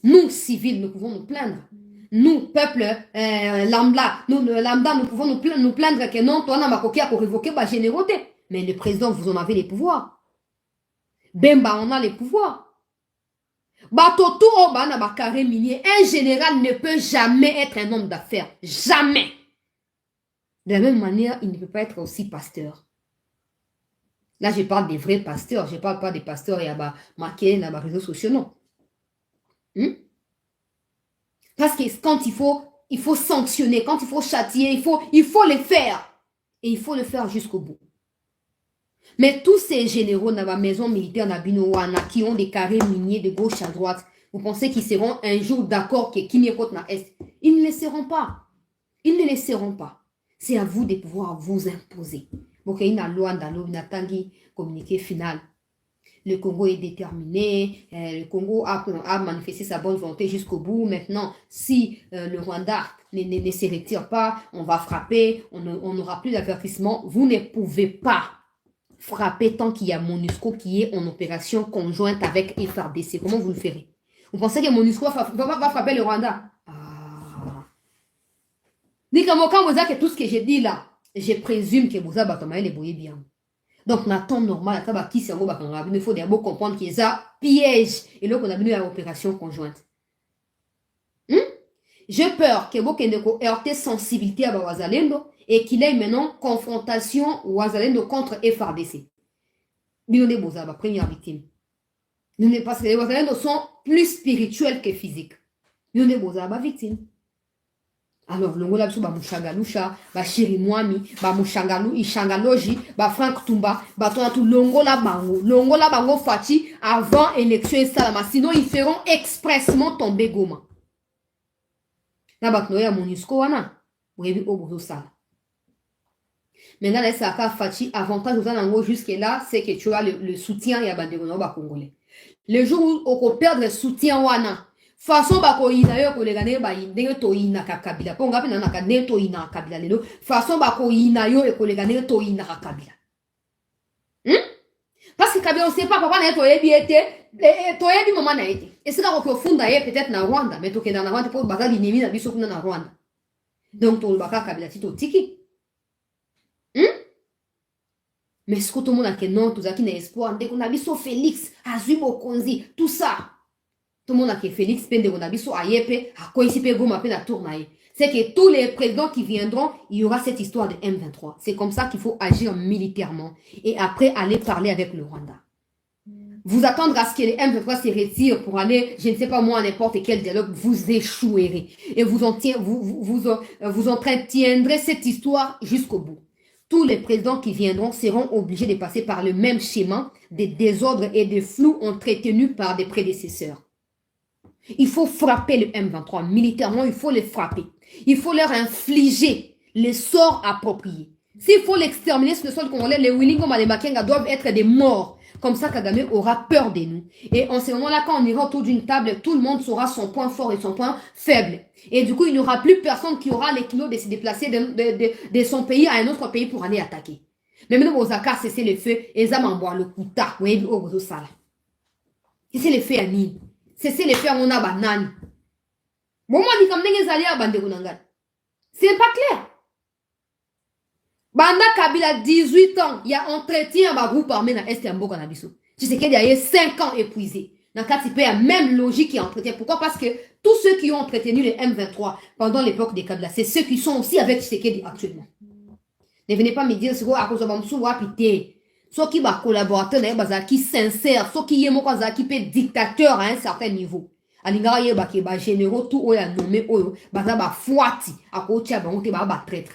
Nous, civils, nous pouvons nous plaindre. Nous, peuple lambda, nous pouvons nous plaindre que non, toi, on a révoqué la générosité. Mais le président, vous en avez les pouvoirs. Bemba, on a les pouvoirs. Un général ne peut jamais être un homme d'affaires. Jamais. De la même manière, il ne peut pas être aussi pasteur. Là, je parle des vrais pasteurs. Je ne parle pas des pasteurs et à marquer dans les réseaux sociaux, non. Parce que quand il faut sanctionner, quand il faut châtier, il faut le faire. Et il faut le faire jusqu'au bout. Mais tous ces généraux dans la maison militaire Nabinowana qui ont des carrés miniers de gauche à droite, vous pensez qu'ils seront un jour d'accord que Kimyekot na Est? Ils ne le seront pas. Ils ne le seront pas. C'est à vous de pouvoir vous imposer. Donc, il y a une loi dans l'Obnatangi, communiqué final. Le Congo est déterminé. Le Congo a manifesté sa bonne volonté jusqu'au bout. Maintenant, si le Rwanda ne se retire pas, on va frapper. On n'aura plus d'avertissement. Vous ne pouvez pas frapper tant qu'il y a MONUSCO qui est en opération conjointe avec FARDC. Comment vous le ferez? Vous pensez que MONUSCO va frapper le Rwanda? Quand vous avez tout ce que j'ai dit là, je présume que vous avez les boyés bien. Donc, dans temps normal, il faut d'abord comprendre qu'il y a piège. Et là, on a venu à l'opération conjointe. J'ai peur que vous ayez heurté sensibilité à Wazalendo et qu'il ait maintenant confrontation Wazalendo contre FARDC. Nous sommes la première victime. Parce que les Wazalendo sont plus spirituels que physiques. Nous sommes la victime. Alors, le Ngola ba Mushangalusha, ba Shirimwami, ba Mushangalu, Ishangaloji, ba Frank Tumba, ba Tonatu, Longola Bango Fati, avant élection et Salama. Sinon, ils feront expressement tomber Goma. Là, Batnoya MONUSCO, wana, vous avez au sala. Maintenant, les Saka Fati, avantage aux Anango jusque-là, c'est que tu as le soutien et abandonné au Congolais. Le jour où on peut perdre le soutien, wana, façon bako ina yo ko legane ba ndenge to ina ka kabila po ngapi na ka ne to ina kabila lelo façon bako ina yo e ko legane to ina ka kabila parce que kabila on sait pas papa na to yebi été to yebi maman na été et c'est là qu'on funda ye peut-être na Rwanda mais to ke na Rwanda pour bazali nimi na biso kuna na Rwanda donc to baka kabila tito tiki mais ce que tout le monde a que non tout ça qui n'a espoir dès qu'on a biso Félix Azumo Konzi tout ça. Tout le monde a que Félix Pende Gonabiso Ayepe, a coïncidé Goma Pena Tournaï. C'est que tous les présidents qui viendront, il y aura cette histoire de M23. C'est comme ça qu'il faut agir militairement. Et après, aller parler avec le Rwanda. Vous attendre à ce que les M23 se retirent pour aller, je ne sais pas moi, n'importe quel dialogue, vous échouerez. Et vous entretiendrez cette histoire jusqu'au bout. Tous les présidents qui viendront seront obligés de passer par le même schéma des désordres et des flous entretenus par des prédécesseurs. Il faut frapper le M23. Militairement, il faut les frapper. Il faut leur infliger les sorts appropriés. S'il faut l'exterminer sur le sol congolais, les Wilingo Malemakenga doivent être des morts. Comme ça, Kagame aura peur de nous. Et en ce moment-là, quand on ira autour d'une table, tout le monde saura son point fort et son point faible. Et du coup, il n'y aura plus personne qui aura les kilos de se déplacer de son pays à un autre pays pour aller attaquer. Mais maintenant, Osaka, cessez le feu. Et Zamamboa, le Kuta. Oui, Ogozo Sala. Cessez le feu à Nîmes. Cessez les faire on a banane. Bon, moi, dit comme des alliés à Bandegunangan. C'est pas clair. Banda Kabila, 18 ans, il y a entretien à groupe armé dans Est Mboka Nabiso. Tu sais qu'il y a 5 ans épuisé. Dans le cas, il y a même logique qui entretient. Pourquoi? Parce que tous ceux qui ont entretenu les M23 pendant l'époque des Kabila, c'est ceux qui sont aussi avec Tshisekedi actuellement. Ne venez pas me dire, c'est quoi, à cause de Bamsou, wapité. Ceux qui va collaborateur, qui sincère, ceux qui qui peut dictateur à un certain niveau. Alingara yeba ki ba généraux tout oya nommé oyo, baza ba fouati, à cause de ba ba traître.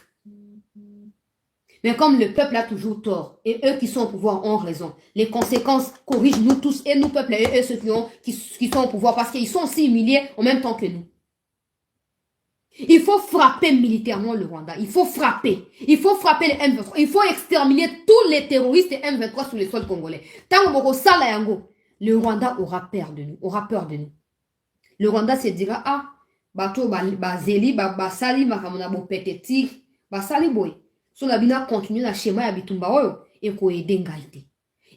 Mais comme le peuple a toujours tort, et eux qui sont au pouvoir ont raison, les conséquences corrigent nous tous, et nous, peuple, et eux, ceux qui sont au pouvoir, parce qu'ils sont aussi humiliés en même temps que nous. Il faut frapper militairement le Rwanda. Il faut frapper. Il faut frapper les M23. Il faut exterminer tous les terroristes et M23 sur les sols congolais. Tant que le Rwanda aura peur de nous. Le Rwanda se dira, ah, bato, zeli, sali, makamona, peteti, sali boy. So la bina continue na schéma ya bitumba oyo et ko edengaite.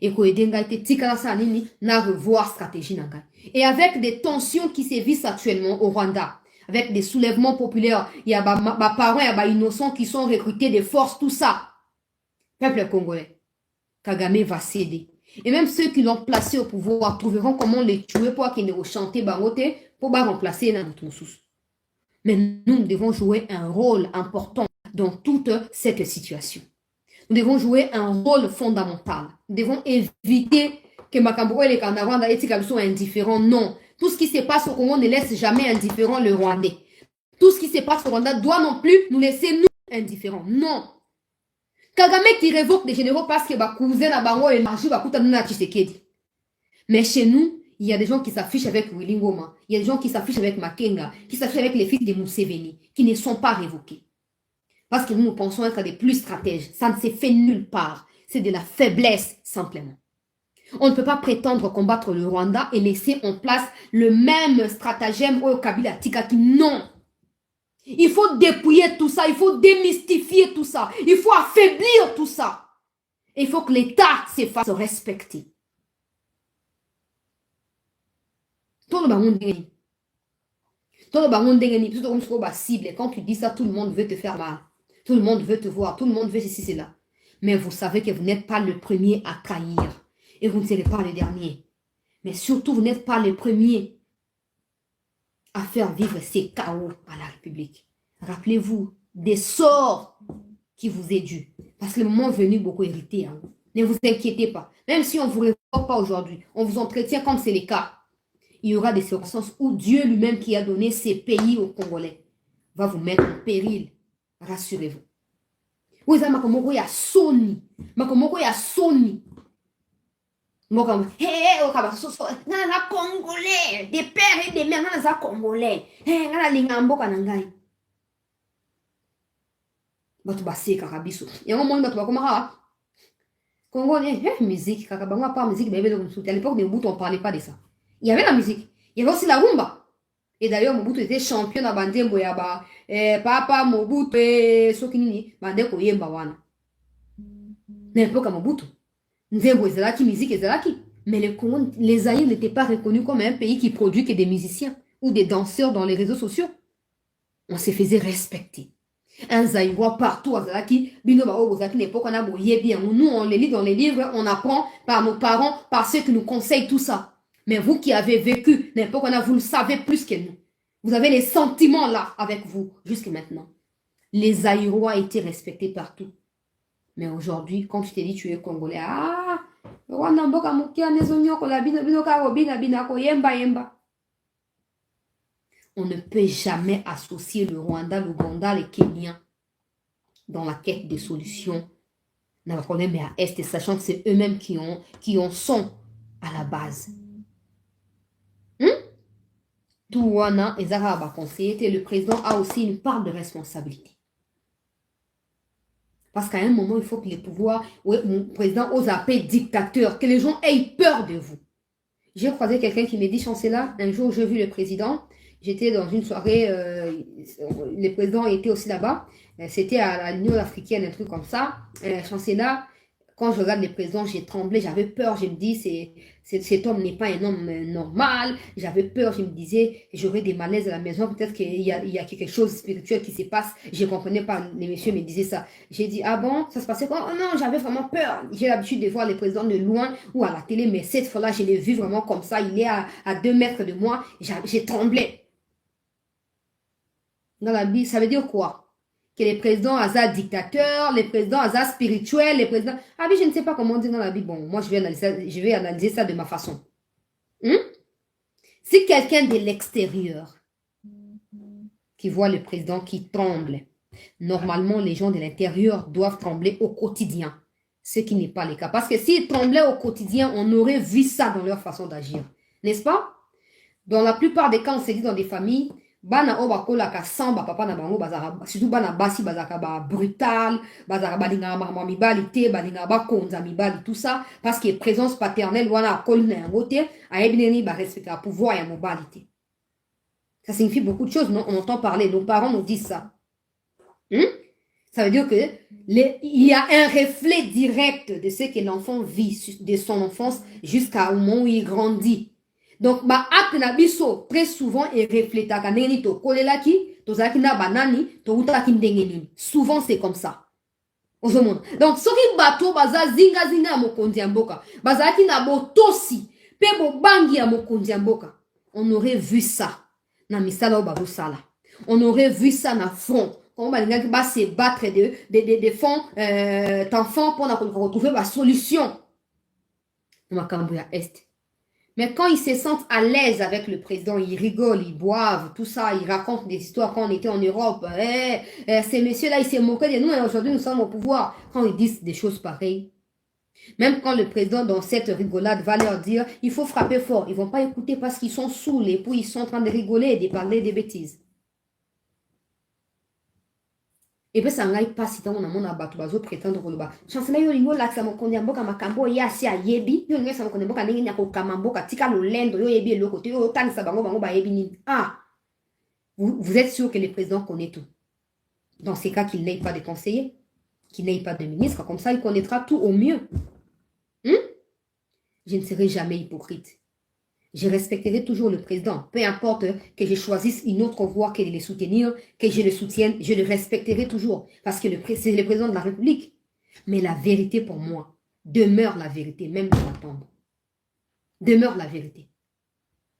Et ko edengaite tikala sa nini na revoir stratégie nanga. Et avec des tensions qui sévissent actuellement au Rwanda, avec des soulèvements populaires, il y a parents, il y a innocents qui sont recrutés des forces, tout ça. Peuple congolais, Kagame va céder. Et même ceux qui l'ont placé au pouvoir trouveront comment les tuer pour qu'ils ne chantent barote pour remplacer notre sous. Mais nous devons jouer un rôle important dans toute cette situation. Nous devons jouer un rôle fondamental. Nous devons éviter que Makamboko et les Kanarwanda soient indifférents. Non. Tout ce qui se passe au Congo ne laisse jamais indifférent le Rwandais. Tout ce qui se passe au Rwanda doit non plus nous laisser nous indifférents. Non. Kagame qui révoque les généraux parce que cousin à Bango et Marjou Bakutanuna Tshisekedi. Mais chez nous, il y a des gens qui s'affichent avec Willy Ngoma. Il y a des gens qui s'affichent avec Makenga, qui s'affichent avec les fils de Museveni, qui ne sont pas révoqués. Parce que nous pensons être des plus stratèges. Ça ne s'est fait nulle part. C'est de la faiblesse, simplement. On ne peut pas prétendre combattre le Rwanda et laisser en place le même stratagème au Kabila Tikaki. Non. Il faut dépouiller tout ça. Il faut démystifier tout ça. Il faut affaiblir tout ça. Et il faut que l'État se fasse respecter. Tout le monde cible. Quand tu dis ça, tout le monde veut te faire mal. Tout le monde veut te voir. Tout le monde veut ceci, cela. Mais vous savez que vous n'êtes pas le premier à trahir. Et vous ne serez pas le dernier. Mais surtout, vous n'êtes pas le premier à faire vivre ces chaos à la République. Rappelez-vous des sorts qui vous est dû. Parce que le moment est venu beaucoup hériter. Hein. Ne vous inquiétez pas. Même si on ne vous révoque pas aujourd'hui, on vous entretient comme c'est le cas. Il y aura des circonstances où Dieu lui-même qui a donné ces pays aux Congolais va vous mettre en péril. Rassurez-vous. Oui, ça m'a comme ya Sony. M'a comme ya Sony. Moi comme nana Congolais, des pères et des mères nana Congolais. Nana lingambo kanangai. Batu basé kakabiso. Yango moi batu bakoma Congolais, musique kakabanga pas musique bébé de Mobutu. À l'époque de Mobutu on parlait pas de ça. Il y avait la musique. Il y avait aussi la rumba. Et d'ailleurs, Mobutu était champion à Bandembo Yaba. Papa Mobutu, Sokinini, Bandeko Yemba Wana. L'époque à Mobutu. Nzembo Ezalaki, musique Ezalaki. Mais les Zaïre n'étaient pas reconnus comme un pays qui produit que des musiciens ou des danseurs dans les réseaux sociaux. On se faisait respecter. Un Zaïrois partout à Zalaki, Binoba Ozaki, l'époque on a brouillé bien. Nous, on les lit dans les livres, on apprend par nos parents, par ceux qui nous conseillent tout ça. Mais vous qui avez vécu, n'importe quoi, vous le savez plus que nous. Vous avez les sentiments là avec vous, jusqu'à maintenant. Les Aïrois étaient respectés partout. Mais aujourd'hui, quand tu t'es dit tu es Congolais, on ne peut jamais associer le Rwanda, l'Ouganda, les Kenyans dans la quête de solutions dans le problème à Est, sachant que c'est eux-mêmes qui en sont à la base. Touana et Zaraba conseiller, le président a aussi une part de responsabilité. Parce qu'à un moment, il faut que les pouvoirs, le président ose appeler dictateur, que les gens aient peur de vous. J'ai croisé quelqu'un qui m'a dit, chancelier, un jour j'ai vu le président, j'étais dans une soirée, le président était aussi là-bas, c'était à l'Union africaine, un truc comme ça. Chancelier, Quand je regarde les présidents, j'ai tremblé, j'avais peur. Je me dis, cet homme n'est pas un homme normal. J'avais peur, je me disais, j'aurais des malaises à la maison. Peut-être qu'il y a quelque chose de spirituel qui se passe. Je ne comprenais pas, les messieurs me disaient ça. J'ai dit, ah bon, ça se passait quoi? Oh non, j'avais vraiment peur. J'ai l'habitude de voir les présidents de loin ou à la télé, mais cette fois-là, je l'ai vu vraiment comme ça. Il est à 2 mètres de moi. J'ai tremblé. Dans la Bible, ça veut dire quoi? Que les présidents hasard dictateurs, les présidents hasard spirituels, les présidents... Ah oui, je ne sais pas comment on dit dans la Bible. Bon, moi, je vais analyser ça de ma façon. Si quelqu'un de l'extérieur qui voit le président qui tremble, normalement, les gens de l'intérieur doivent trembler au quotidien. Ce qui n'est pas le cas. Parce que s'ils tremblaient au quotidien, on aurait vu ça dans leur façon d'agir. N'est-ce pas? Dans la plupart des cas, on se dit dans des familles, bana obakola ka samba papa na bango bazara surtout bana basi bazaka ba brutal bazara balinga mama mibali te balinga ba konza mibali tout ça parce que présence paternelle wana akoli na yango te ayebineni ba respecter le pouvoir ya mobali te. Ça signifie beaucoup de choses, non? On entend parler, nos parents nous disent ça. Ça veut dire que il y a un reflet direct de ce que l'enfant vit de son enfance jusqu'au moment où il grandit. Donc, acte na biso très souvent et refléta kaneni to kolelaki to zaki na banani to utaki ndengeni. Souvent c'est comme ça. Donc, soki bato baza zinga mokonzi ya mboka, bazaki na botosi pe bo bangi ya mokonzi ya mboka. On aurait vu ça na misala o babosala. On aurait vu ça na front. Comment balingaki ba se battre de fonds d'enfants pour retrouver la solution. Makambo ya est. Mais quand ils se sentent à l'aise avec le président, ils rigolent, ils boivent, tout ça, ils racontent des histoires quand on était en Europe. Ces messieurs-là, ils se moquaient de nous et aujourd'hui, nous sommes au pouvoir. Quand ils disent des choses pareilles, même quand le président, dans cette rigolade, va leur dire, il faut frapper fort, ils ne vont pas écouter parce qu'ils sont saouls et puis ils sont en train de rigoler et de parler des bêtises. Et puis ça n'aille pas si tant on a mon abattu bazo prétendre que chancelier yo lingo laksa mokonzi mboka makambo ya si ayebi yo ngesa mokonzi mboka ndenge nyako kamamboka tika lolendo yo yebi le côté yo tanisa bango ba yebi ni. Ah, vous êtes sûr que le président connaît tout? Dans ces cas, qu'il n'ait pas de conseiller, qu'il n'ait pas de ministre, comme ça il connaîtra tout au mieux. Je ne serai jamais hypocrite. Je respecterai toujours le président. Peu importe que je choisisse une autre voie que de le soutenir, que je le soutienne, je le respecterai toujours. Parce que c'est le président de la République. Mais la vérité pour moi demeure la vérité, même dans la tombe. Demeure la vérité.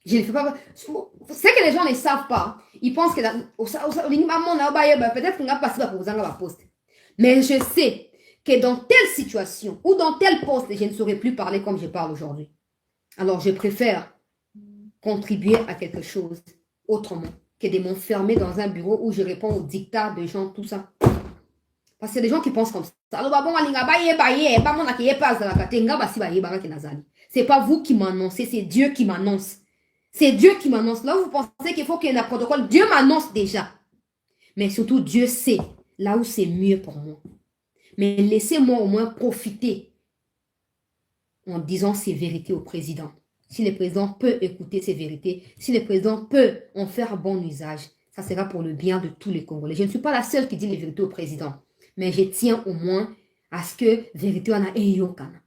Je ne fais pas... C'est que les gens ne savent pas. Ils pensent que... Peut-être qu'on va passer pour la poste. Mais je sais que dans telle situation ou dans tel poste, je ne saurais plus parler comme je parle aujourd'hui. Alors je préfère contribuer à quelque chose autrement que de m'enfermer dans un bureau où je réponds aux dictats de gens, tout ça. Parce qu'il y a des gens qui pensent comme ça. C'est pas vous qui m'annoncez, c'est Dieu qui m'annonce. C'est Dieu qui m'annonce. Là où vous pensez qu'il faut qu'il y ait un protocole, Dieu m'annonce déjà. Mais surtout, Dieu sait là où c'est mieux pour moi. Mais laissez-moi au moins profiter en disant ces vérités au président. Si le président peut écouter ces vérités, si le président peut en faire bon usage, ça sera pour le bien de tous les Congolais. Je ne suis pas la seule qui dit les vérités au président, mais je tiens au moins à ce que vérité en a eyokana.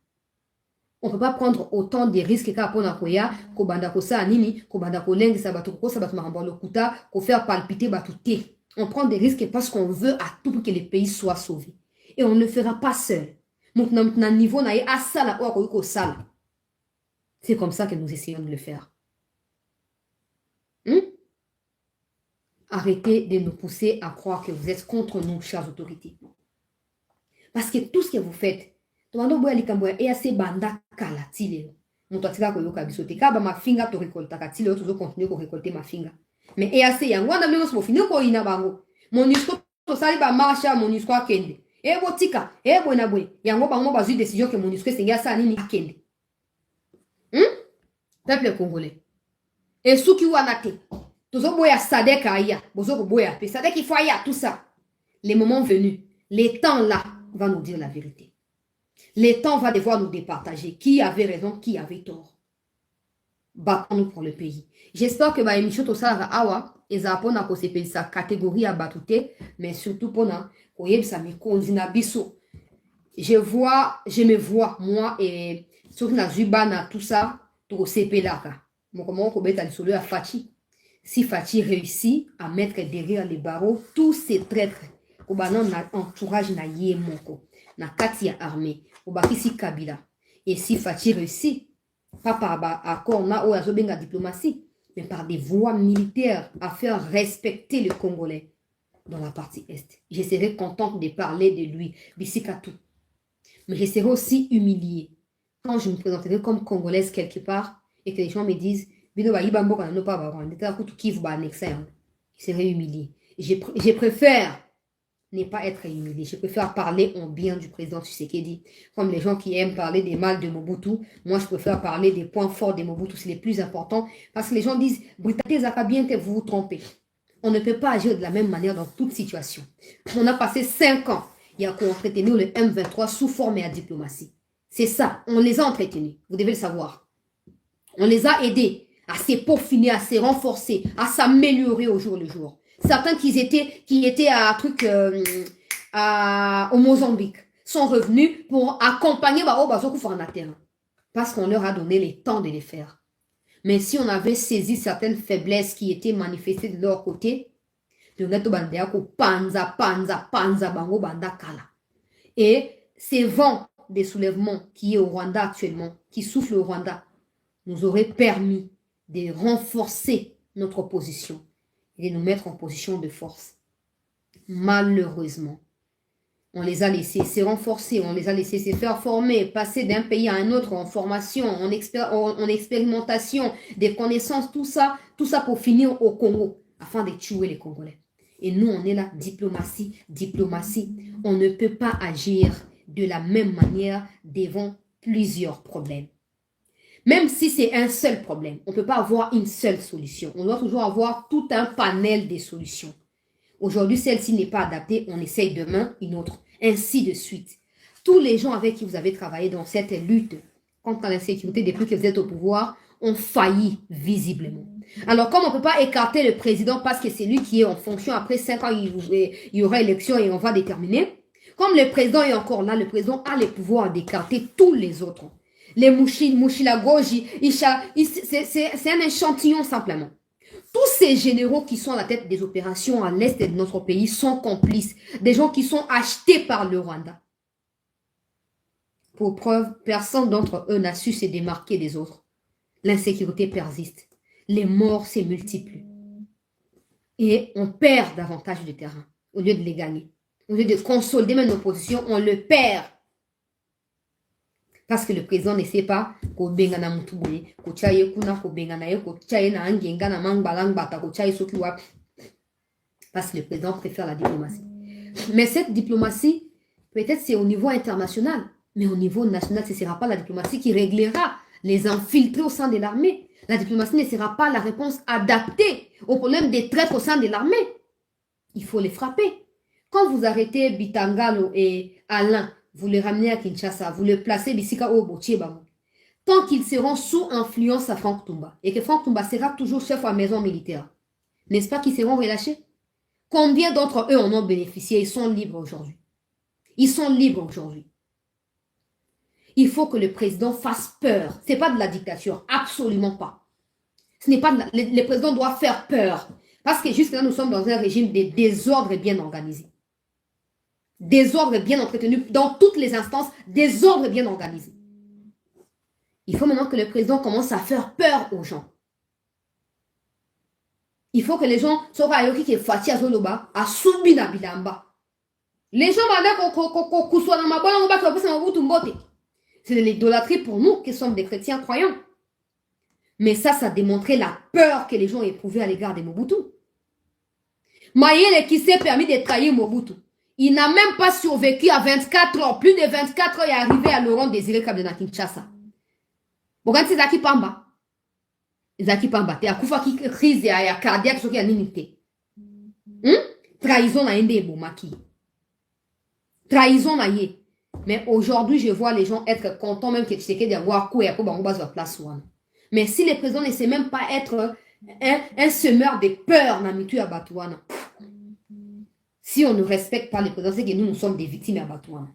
On ne peut pas prendre autant de risques qu'à Ponakoya, qu'au Bandakosa Anini, qu'au Bandakoleng, Sabatoko, Sabatmambalokuta, qu'au faire palpiter Batouté. On prend des risques parce qu'on veut à tout pour que le pays soit sauvé. Et on ne le fera pas seul. C'est comme ça que nous essayons de le faire. Arrêtez de nous pousser à croire que vous êtes contre nous, chères autorités. Parce que tout ce que vous faites, mais et botika, et bonabwe, yango bango bazu décision que MONUSCO senga sa nini akende. Peuple congolais. Et ceux qui wanate, tozo boya sadek aya, bozo boya, pe sadek il faut aya tout ça. Les moments venus, les temps là va nous dire la vérité. Les temps va devoir nous départager qui avait raison, qui avait tort. Battons-nous pour le pays. J'espère que ma émission to ça awa eza pona ko sepelisa catégorie à batute, mais surtout pona koyebisa mikonzi na biso je me vois, moi, et ceux qui n'ont pas tout ça, tout au CP là. Comment on peut aller à Fachi? Si Fachi réussit à mettre derrière les barreaux tous ces traîtres, au banan na entourage na yé moko, na kati ya armée, au bakisi Kabila. Et si Fachi réussit, pas par accord na ou azobenga diplomatie, mais par des voies militaires à faire respecter le Congolais dans la partie Est. Je serai contente de parler de lui, Bissikatu. Mais je serai aussi humiliée quand je me présenterai comme Congolaise quelque part et que les gens me disent je serai humiliée. Je préfère ne pas être humiliée. Je préfère parler en bien du président Tshisekedi. Comme les gens qui aiment parler des mal de Mobutu, moi je préfère parler des points forts de Mobutu, c'est les plus importants. Parce que les gens disent Britate Zakabien, vous vous trompez. On ne peut pas agir de la même manière dans toute situation. On a passé 5 ans. Il y a qu'on entretenu le M23 sous forme et à diplomatie. C'est ça, on les a entretenus. Vous devez le savoir. On les a aidés à se peaufiner, à se renforcer, à s'améliorer au jour le jour. Certains qui étaient au Mozambique sont revenus pour accompagner Bazokou en terrain. Parce qu'on leur a donné le temps de les faire. Mais si on avait saisi certaines faiblesses qui étaient manifestées de leur côté, et ces vents des soulèvements qui est au Rwanda actuellement, qui soufflent au Rwanda, nous auraient permis de renforcer notre position et de nous mettre en position de force. Malheureusement, on les a laissés se renforcer, on les a laissés se faire former, passer d'un pays à un autre en formation, en expérimentation, des connaissances, tout ça pour finir au Congo, afin de tuer les Congolais. Et nous, on est là, diplomatie, diplomatie. On ne peut pas agir de la même manière devant plusieurs problèmes. Même si c'est un seul problème, on ne peut pas avoir une seule solution. On doit toujours avoir tout un panel de solutions. Aujourd'hui, celle-ci n'est pas adaptée, on essaye demain une autre, ainsi de suite. Tous les gens avec qui vous avez travaillé dans cette lutte contre l'insécurité depuis que vous êtes au pouvoir ont failli visiblement. Alors, comme on ne peut pas écarter le président parce que c'est lui qui est en fonction, après 5 ans, il y aura élection et on va déterminer. Comme le président est encore là, le président a le pouvoir d'écarter tous les autres. Les Mouchilagoji, c'est un échantillon simplement. Tous ces généraux qui sont à la tête des opérations à l'est de notre pays sont complices. Des gens qui sont achetés par le Rwanda. Pour preuve, personne d'entre eux n'a su se démarquer des autres. L'insécurité persiste. Les morts se multiplient. Et on perd davantage de terrain au lieu de les gagner. Au lieu de consolider même nos positions, on le perd. Parce que le président ne sait pas parce que le président préfère la diplomatie. Mais cette diplomatie, peut-être c'est au niveau international, mais au niveau national, ce ne sera pas la diplomatie qui réglera les infiltrés au sein de l'armée. La diplomatie ne sera pas la réponse adaptée au problème des traîtres au sein de l'armée. Il faut les frapper. Quand vous arrêtez Bitangalo et Alain, vous les ramenez à Kinshasa, vous les placez Bissika au Botiebamo. Tant qu'ils seront sous influence à Franck Toumba, et que Franck Toumba sera toujours chef à la maison militaire, n'est-ce pas qu'ils seront relâchés? Combien d'entre eux en ont bénéficié? Ils sont libres aujourd'hui. Ils sont libres aujourd'hui. Il faut que le président fasse peur. Ce n'est pas de la dictature, absolument pas. Ce n'est pas le président doit faire peur. Parce que jusque là, nous sommes dans un régime de désordre bien organisé. Désordre bien entretenu dans toutes les instances, désordre bien organisé. Il faut maintenant que le président commence à faire peur aux gens. Il faut que les gens soient ayoki qui fati à Zoloba, à Subina Bilamba. Les gens c'est de l'idolâtrie pour nous qui sommes des chrétiens croyants. Mais ça démontrait la peur que les gens éprouvaient à l'égard de Mobutu. Mayele qui s'est permis de trahir Mobutu. Il n'a même pas survécu à 24 heures. Plus de 24 heures, il est arrivé à Laurent Désiré Kabila Kinshasa. Bogan c'est Zaki Pamba. Zaki Pamba. Te akufa ki crise ya cardiaque soki ya ninite. Trahison na ende bomaki. Trahison na ye. Mais aujourd'hui, je vois les gens être contents même que Tshisekedi d'avoir quoi pour bango base place one. Mais si le président ne sait même pas être un semeur de peur na mitu ya Batouana. Si on ne respecte pas les présidents, c'est que nous sommes des victimes à Batouana.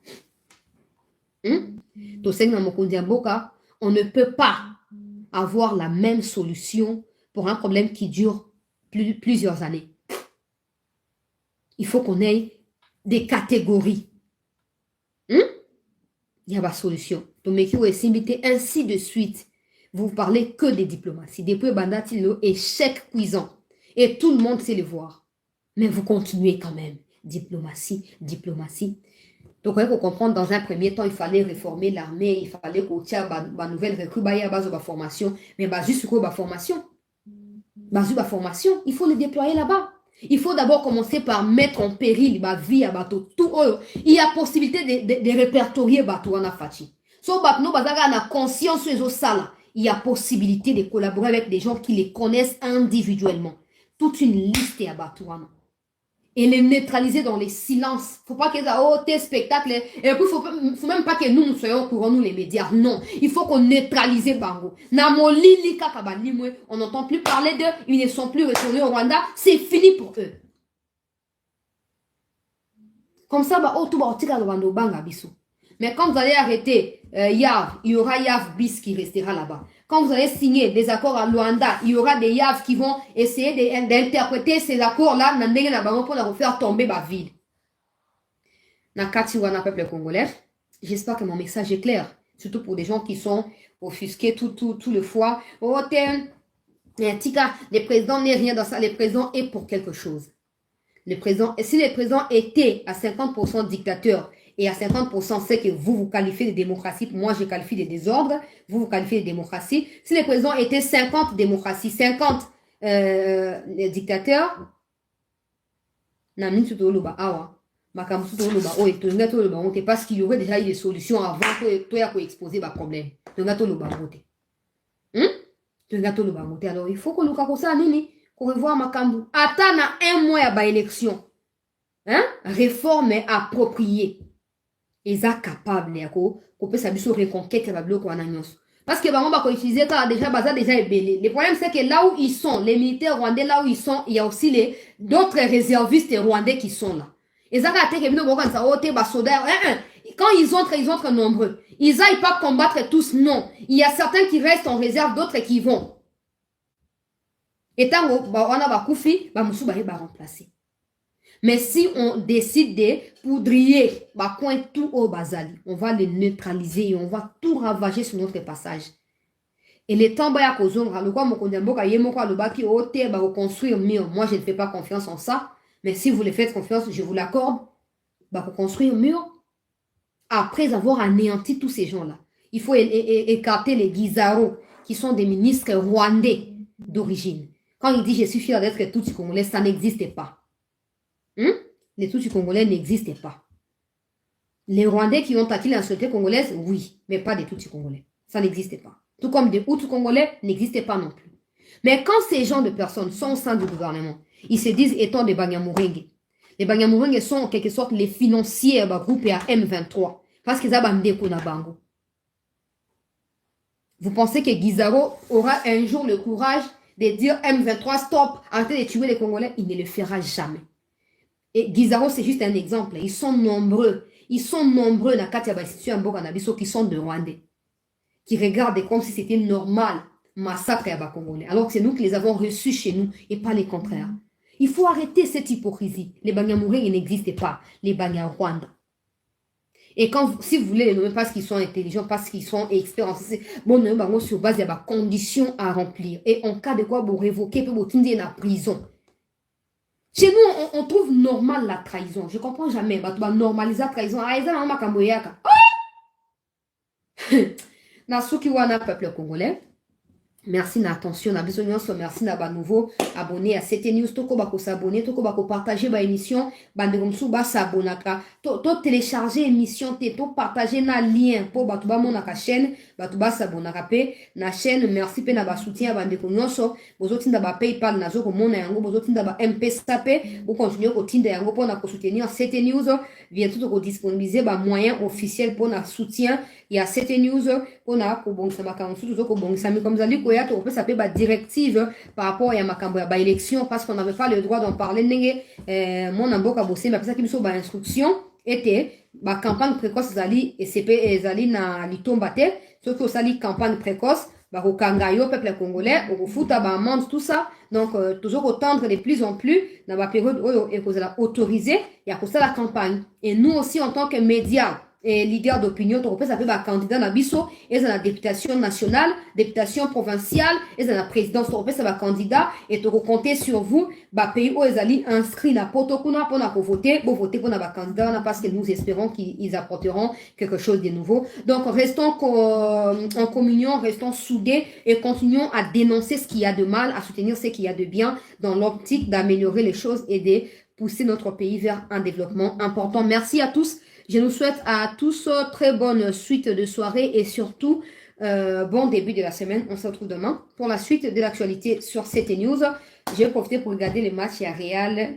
On ne peut pas avoir la même solution pour un problème qui dure plusieurs années. Il faut qu'on ait des catégories. Il y a pas de solution. Donc, ainsi de suite. Vous parlez que des diplomaties. Depuis Bandatilo, échec cuisant. Et tout le monde sait le voir. Mais vous continuez quand même. Diplomatie, diplomatie. Donc, il faut comprendre, dans un premier temps, il fallait réformer l'armée, il fallait qu'on tire la nouvelle recrue, à base de la formation. Mais juste sur la formation. La formation, il faut le déployer là-bas. Il faut d'abord commencer par mettre en péril la vie à bateau. Il y a possibilité de répertorier bateau en Afati. So, nous avons conscience de ça. Il y a possibilité de collaborer avec des gens qui les connaissent individuellement. Toute une liste à bateau. Et les neutraliser dans les silences. Il ne faut pas qu'ils aient tes spectacles. Et puis, il ne faut même pas que nous soyons au courant, nous les médias. Non. Il faut qu'on neutralise Bango. On n'entend plus parler d'eux. Ils ne sont plus retournés au Rwanda. C'est fini pour eux. Comme ça, mais quand vous allez arrêter Yav, il y aura Yav bis qui restera là-bas. Quand vous allez signer des accords à Luanda, il y aura des Yav qui vont essayer d'interpréter ces accords-là pour la refaire tomber ma ville. Nakati wana peuple congolais, j'espère que mon message est clair. Surtout pour des gens qui sont offusqués tout le fois. Oh, le président n'est rien dans ça. Le président est pour quelque chose. Si le président était à 50% dictateur et à 50% c'est que vous qualifiez de démocratie, moi je qualifie de désordre, vous qualifiez de démocratie. Si le président était 50 démocratie, 50 dictateurs, parce qu'il y aurait déjà eu des solutions avant que exposer le problème. Alors il faut que nous fassions ça, qu'on revoie Makambu. Attends un mois à l'élection. Réforme appropriée. Ils sont capables qu'on peut s'abuser reconquête à la bloc ou en agnos. Parce que on va utiliser déjà ébélé. Le problème c'est que là où ils sont, les militaires rwandais là où ils sont, il y a aussi d'autres réservistes rwandais qui sont là. Ils ont quand ils entrent nombreux. Ils n'aillent pas combattre tous, non. Il y a certains qui restent en réserve, d'autres qui vont. Et tant qu'on a Koufi, Moussou va remplacer. Mais si on décide de poudrier, tout au Bazali, on va les neutraliser et on va tout ravager sur notre passage. Et les temps baya kozonga, le quoi mon konyamboka yemoka le baki ote ba reconstruire mieux. Moi je ne fais pas confiance en ça, mais si vous le faites confiance, je vous l'accorde. Ba reconstruire mieux. Après avoir anéanti tous ces gens-là, il faut écarter les Guizaro qui sont des ministres rwandais d'origine. Quand il dit je suis fier d'être Tutsi congolais, ça n'existe pas. Les Tutsi congolais n'existent pas. Les Rwandais qui ont acquis la société congolaise, oui, mais pas des Tutsi congolais. Ça n'existe pas. Tout comme des Hutus congolais n'existent pas non plus. Mais quand ces gens de personnes sont au sein du gouvernement, ils se disent étant des Banyamulenge. Les Banyamulenge sont en quelque sorte les financiers groupés à M23. Parce qu'ils ont bandé Bango. Vous pensez que Guizaro aura un jour le courage de dire M23 stop, arrêtez de tuer les Congolais? Il ne le fera jamais. Et Guizaro, c'est juste un exemple. Ils sont nombreux. Ils sont nombreux dans Katia Bassitu Mbokanabiso qui sont de Rwandais. Qui regardent comme si c'était normal, massacre à Congolais. Alors que c'est nous qui les avons reçus chez nous et pas les contraires. Il faut arrêter cette hypocrisie. Les Banyamulenge n'existent pas. Les Banyarwanda. Et si vous voulez les nommer parce qu'ils sont intelligents, parce qu'ils sont experts en ceci, bon, nous sur base de la condition à remplir. Et en cas de quoi, vous révoquez, vous tindez la prison. Chez nous, on trouve normal la trahison. Je ne comprends jamais. Tu vas normaliser la trahison. Ah, ils ont un makamboyaka. Nasuki wana peuple congolais. Merci d'attention, na besoin de merci na nouveau abonné à cette news toko bako s'abonner, toko bako partager ba émission, bande comme sou ba s'abonnaka, to télécharger émission te to partager na lien pour batu ba monaka chaîne, batu ba s'abonnaka pe na chaîne. Merci pe na ba soutien bande comme nyonso, bozo tinda ba PayPal na zo ko mona yango, bozo tinda ba M-Pesa pe, ou continuer ko tinda yango pour na ko soutenir cette news, bientôt ko disponibiliser ba moyen officiel pour na soutien. Il y a cette news pour na ko bongisa makansu to ko bongisa mi comme ça lui koya to peut s'appeler ba directive par rapport à makambo ya ba élection parce qu'on n'avait pas le droit d'en parler nenge mon amboka bossé mais après ça qui me so ba instruction était ba campagne précoce ezali ezali na litomba te soki osali campagne précoce bakokanga yo peuple congolais okofuta baamende tout ça donc toujours kotendre de plus en plus na bapériode oyo ekozala autorisé ya kosala campagne et nous aussi en tant que médias et leader d'opinion tokopesa mpe bacandidat na biso eza na députation nationale députation provinciale eza na présidence tokopesa bacandidat et tokocompter sur vous bapays oyo ezali inscrit na poto kuna mpona kovote bovote mpona bacandidat wana parce que nous espérons qu'ils apporteront quelque chose de nouveau donc restons en communion restons soudés et continuons à dénoncer ce qu'il y a de mal à soutenir ce qu'il y a de bien dans l'optique d'améliorer les choses et de pousser notre pays vers un développement important. Merci à tous. Je nous souhaite à tous très bonne suite de soirée et surtout bon début de la semaine. On se retrouve demain pour la suite de l'actualité sur CT News. Je vais profiter pour regarder les matchs à Real.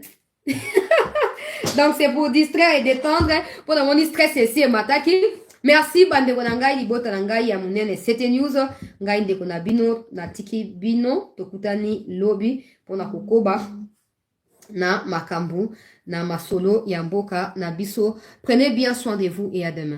Donc c'est pour distraire et détendre. Pour mon stress ici mataki. Merci bandeko na ngai libota na ngai ya munene CT News. Ngai ndeko na bino na tiki bino tokutani lobi pona kokoba na makambu na masolo ya mboka na biso. Prenez bien soin de vous et à demain.